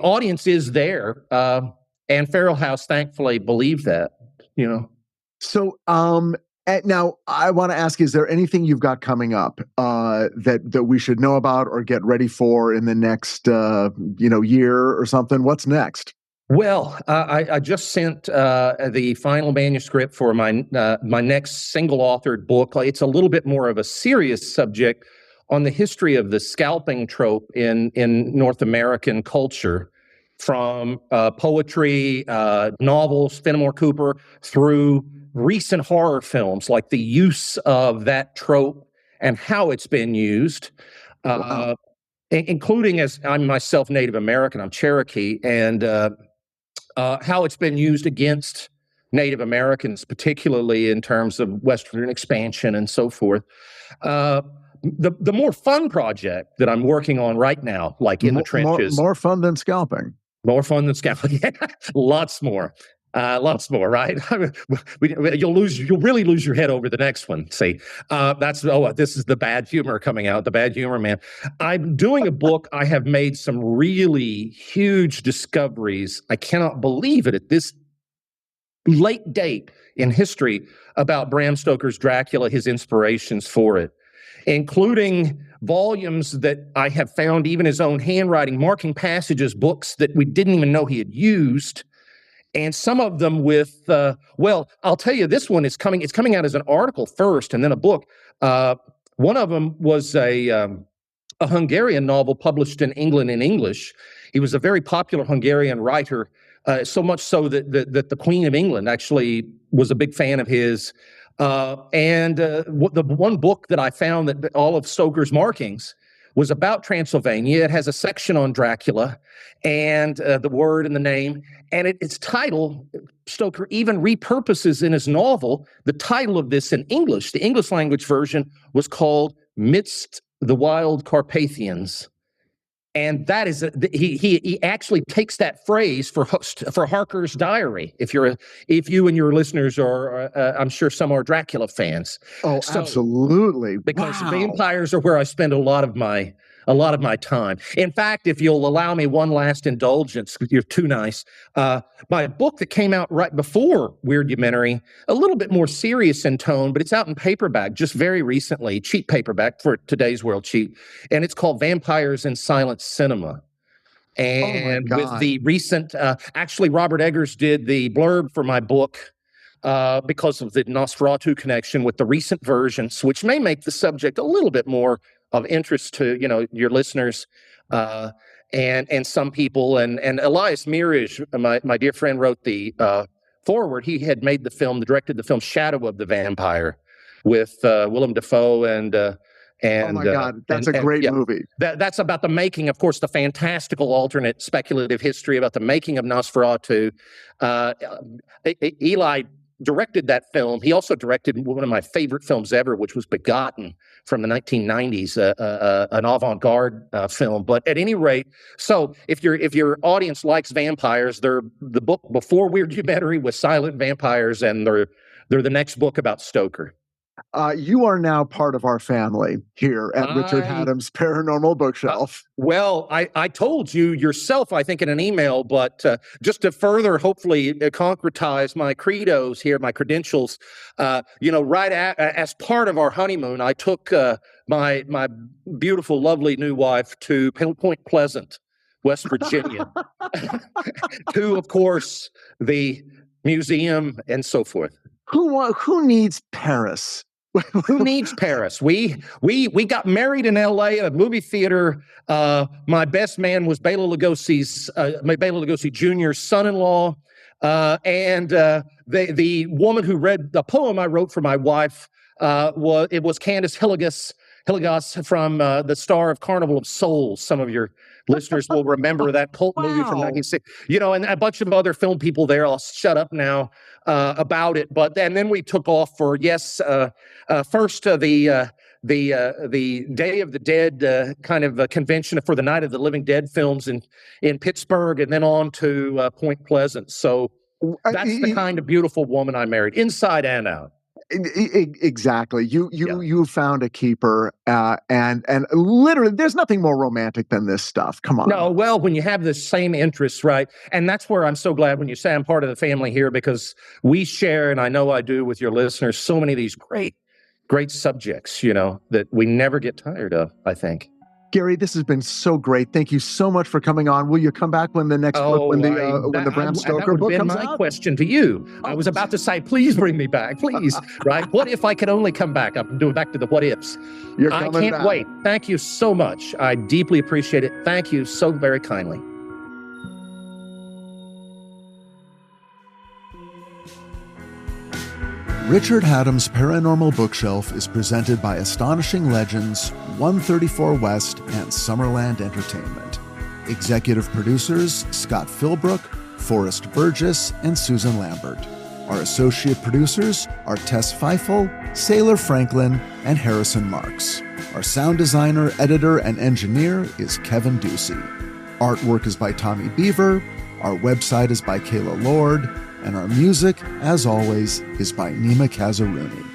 audience is there. And Feral House, thankfully, believed that. So And now, I want to ask: is there anything you've got coming up that we should know about or get ready for in the next year or something? What's next? Well, I just sent the final manuscript for my next single-authored book. It's a little bit more of a serious subject on the history of the scalping trope in North American culture, from poetry, novels, Fenimore Cooper, through recent horror films, like the use of that trope and how it's been used. Wow. Including, as I'm myself Native American, I'm Cherokee, and how it's been used against Native Americans, particularly in terms of Western expansion and so forth. The more fun project that I'm working on right now, like in the trenches, more fun than scalping. more fun than scalping, lots more. Lots more, right? You'll really lose your head over the next one. See, this is the bad humor coming out. The bad humor, man. I'm doing a book. I have made some really huge discoveries. I cannot believe it at this late date in history about Bram Stoker's Dracula, his inspirations for it, including volumes that I have found, even his own handwriting, marking passages, books that we didn't even know he had used. And some of them with, I'll tell you, this one is coming. It's coming out as an article first, and then a book. One of them was a Hungarian novel published in England in English. He was a very popular Hungarian writer, so much so that the Queen of England actually was a big fan of his. The one book that I found that all of Stoker's markings was about Transylvania. It has a section on Dracula and the word and the name. And its title, Stoker even repurposes in his novel, the title of this in English. The English language version was called Midst the Wild Carpathians. And that is he actually takes that phrase for Harker's Diary. If you and your listeners are, I'm sure some are Dracula fans. Oh, so, absolutely! Because vampires are where I spend a lot of my time. In fact, if you'll allow me one last indulgence, you're too nice. My book that came out right before Weirdumentary, a little bit more serious in tone, but it's out in paperback just very recently, cheap paperback for today's world, cheap. And it's called Vampires in Silent Cinema. And with the recent, actually, Robert Eggers did the blurb for my book because of the Nosferatu connection with the recent versions, which may make the subject a little bit more of interest to your listeners and some people. And Elias Mirage, my dear friend, wrote the foreword. He had directed the film Shadow of the Vampire with Willem Dafoe and oh my God, that's a great movie. That's about the making, of course, the fantastical alternate speculative history about the making of Nosferatu. Eli directed that film. He also directed one of my favorite films ever, which was Begotten from the 1990s, an avant-garde film. But at any rate, so if your audience likes vampires, the book before Weirdumentary was Silent Vampires, and they're the next book about Stoker. You are now part of our family here at Richard Hatem's Paranormal Bookshelf. I told you yourself, I think, in an email, but just to further, hopefully, concretize my credos here, my credentials, as part of our honeymoon, I took my beautiful, lovely new wife to Point Pleasant, West Virginia, to, of course, the museum and so forth. Who needs Paris? Who needs Paris? We got married in L.A. at a movie theater. My best man was Bela Lugosi Jr.'s son-in-law, and the woman who read the poem I wrote for my wife was Candace Hilligas from the star of Carnival of Souls. Some of your listeners will remember that cult movie from 1960. And a bunch of other film people there. I'll shut up now about it. And then we took off for first the Day of the Dead kind of convention for the Night of the Living Dead films in Pittsburgh, and then on to Point Pleasant. So that's the kind of beautiful woman I married, inside and out. Exactly. You found a keeper, and literally, there's nothing more romantic than this stuff. Come on. No, well, when you have the same interests, right? And that's where I'm so glad when you say I'm part of the family here, because we share, and I know I do with your listeners, so many of these great subjects, that we never get tired of, I think. Gary, this has been so great. Thank you so much for coming on. Will you come back when the next book, when the Bram Stoker book comes out? That would have been my question to you. I was about to say, please bring me back, please. Right? What if I could only come back? I'm doing back to the what ifs. I can't wait. Thank you so much. I deeply appreciate it. Thank you so very kindly. Richard Hatem's Paranormal Bookshelf is presented by Astonishing Legends, 134 West, and Summerland Entertainment. Executive producers Scott Philbrook, Forrest Burgess, and Susan Lambert. Our associate producers are Tess Feifel, Sailor Franklin, and Harrison Marks. Our sound designer, editor, and engineer is Kevin Ducey. Artwork is by Tommy Beaver. Our website is by Kayla Lord. And our music, as always, is by Nima Kazaruni.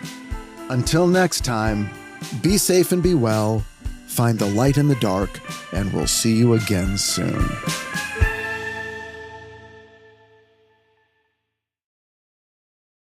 Until next time, be safe and be well, find the light in the dark, and we'll see you again soon.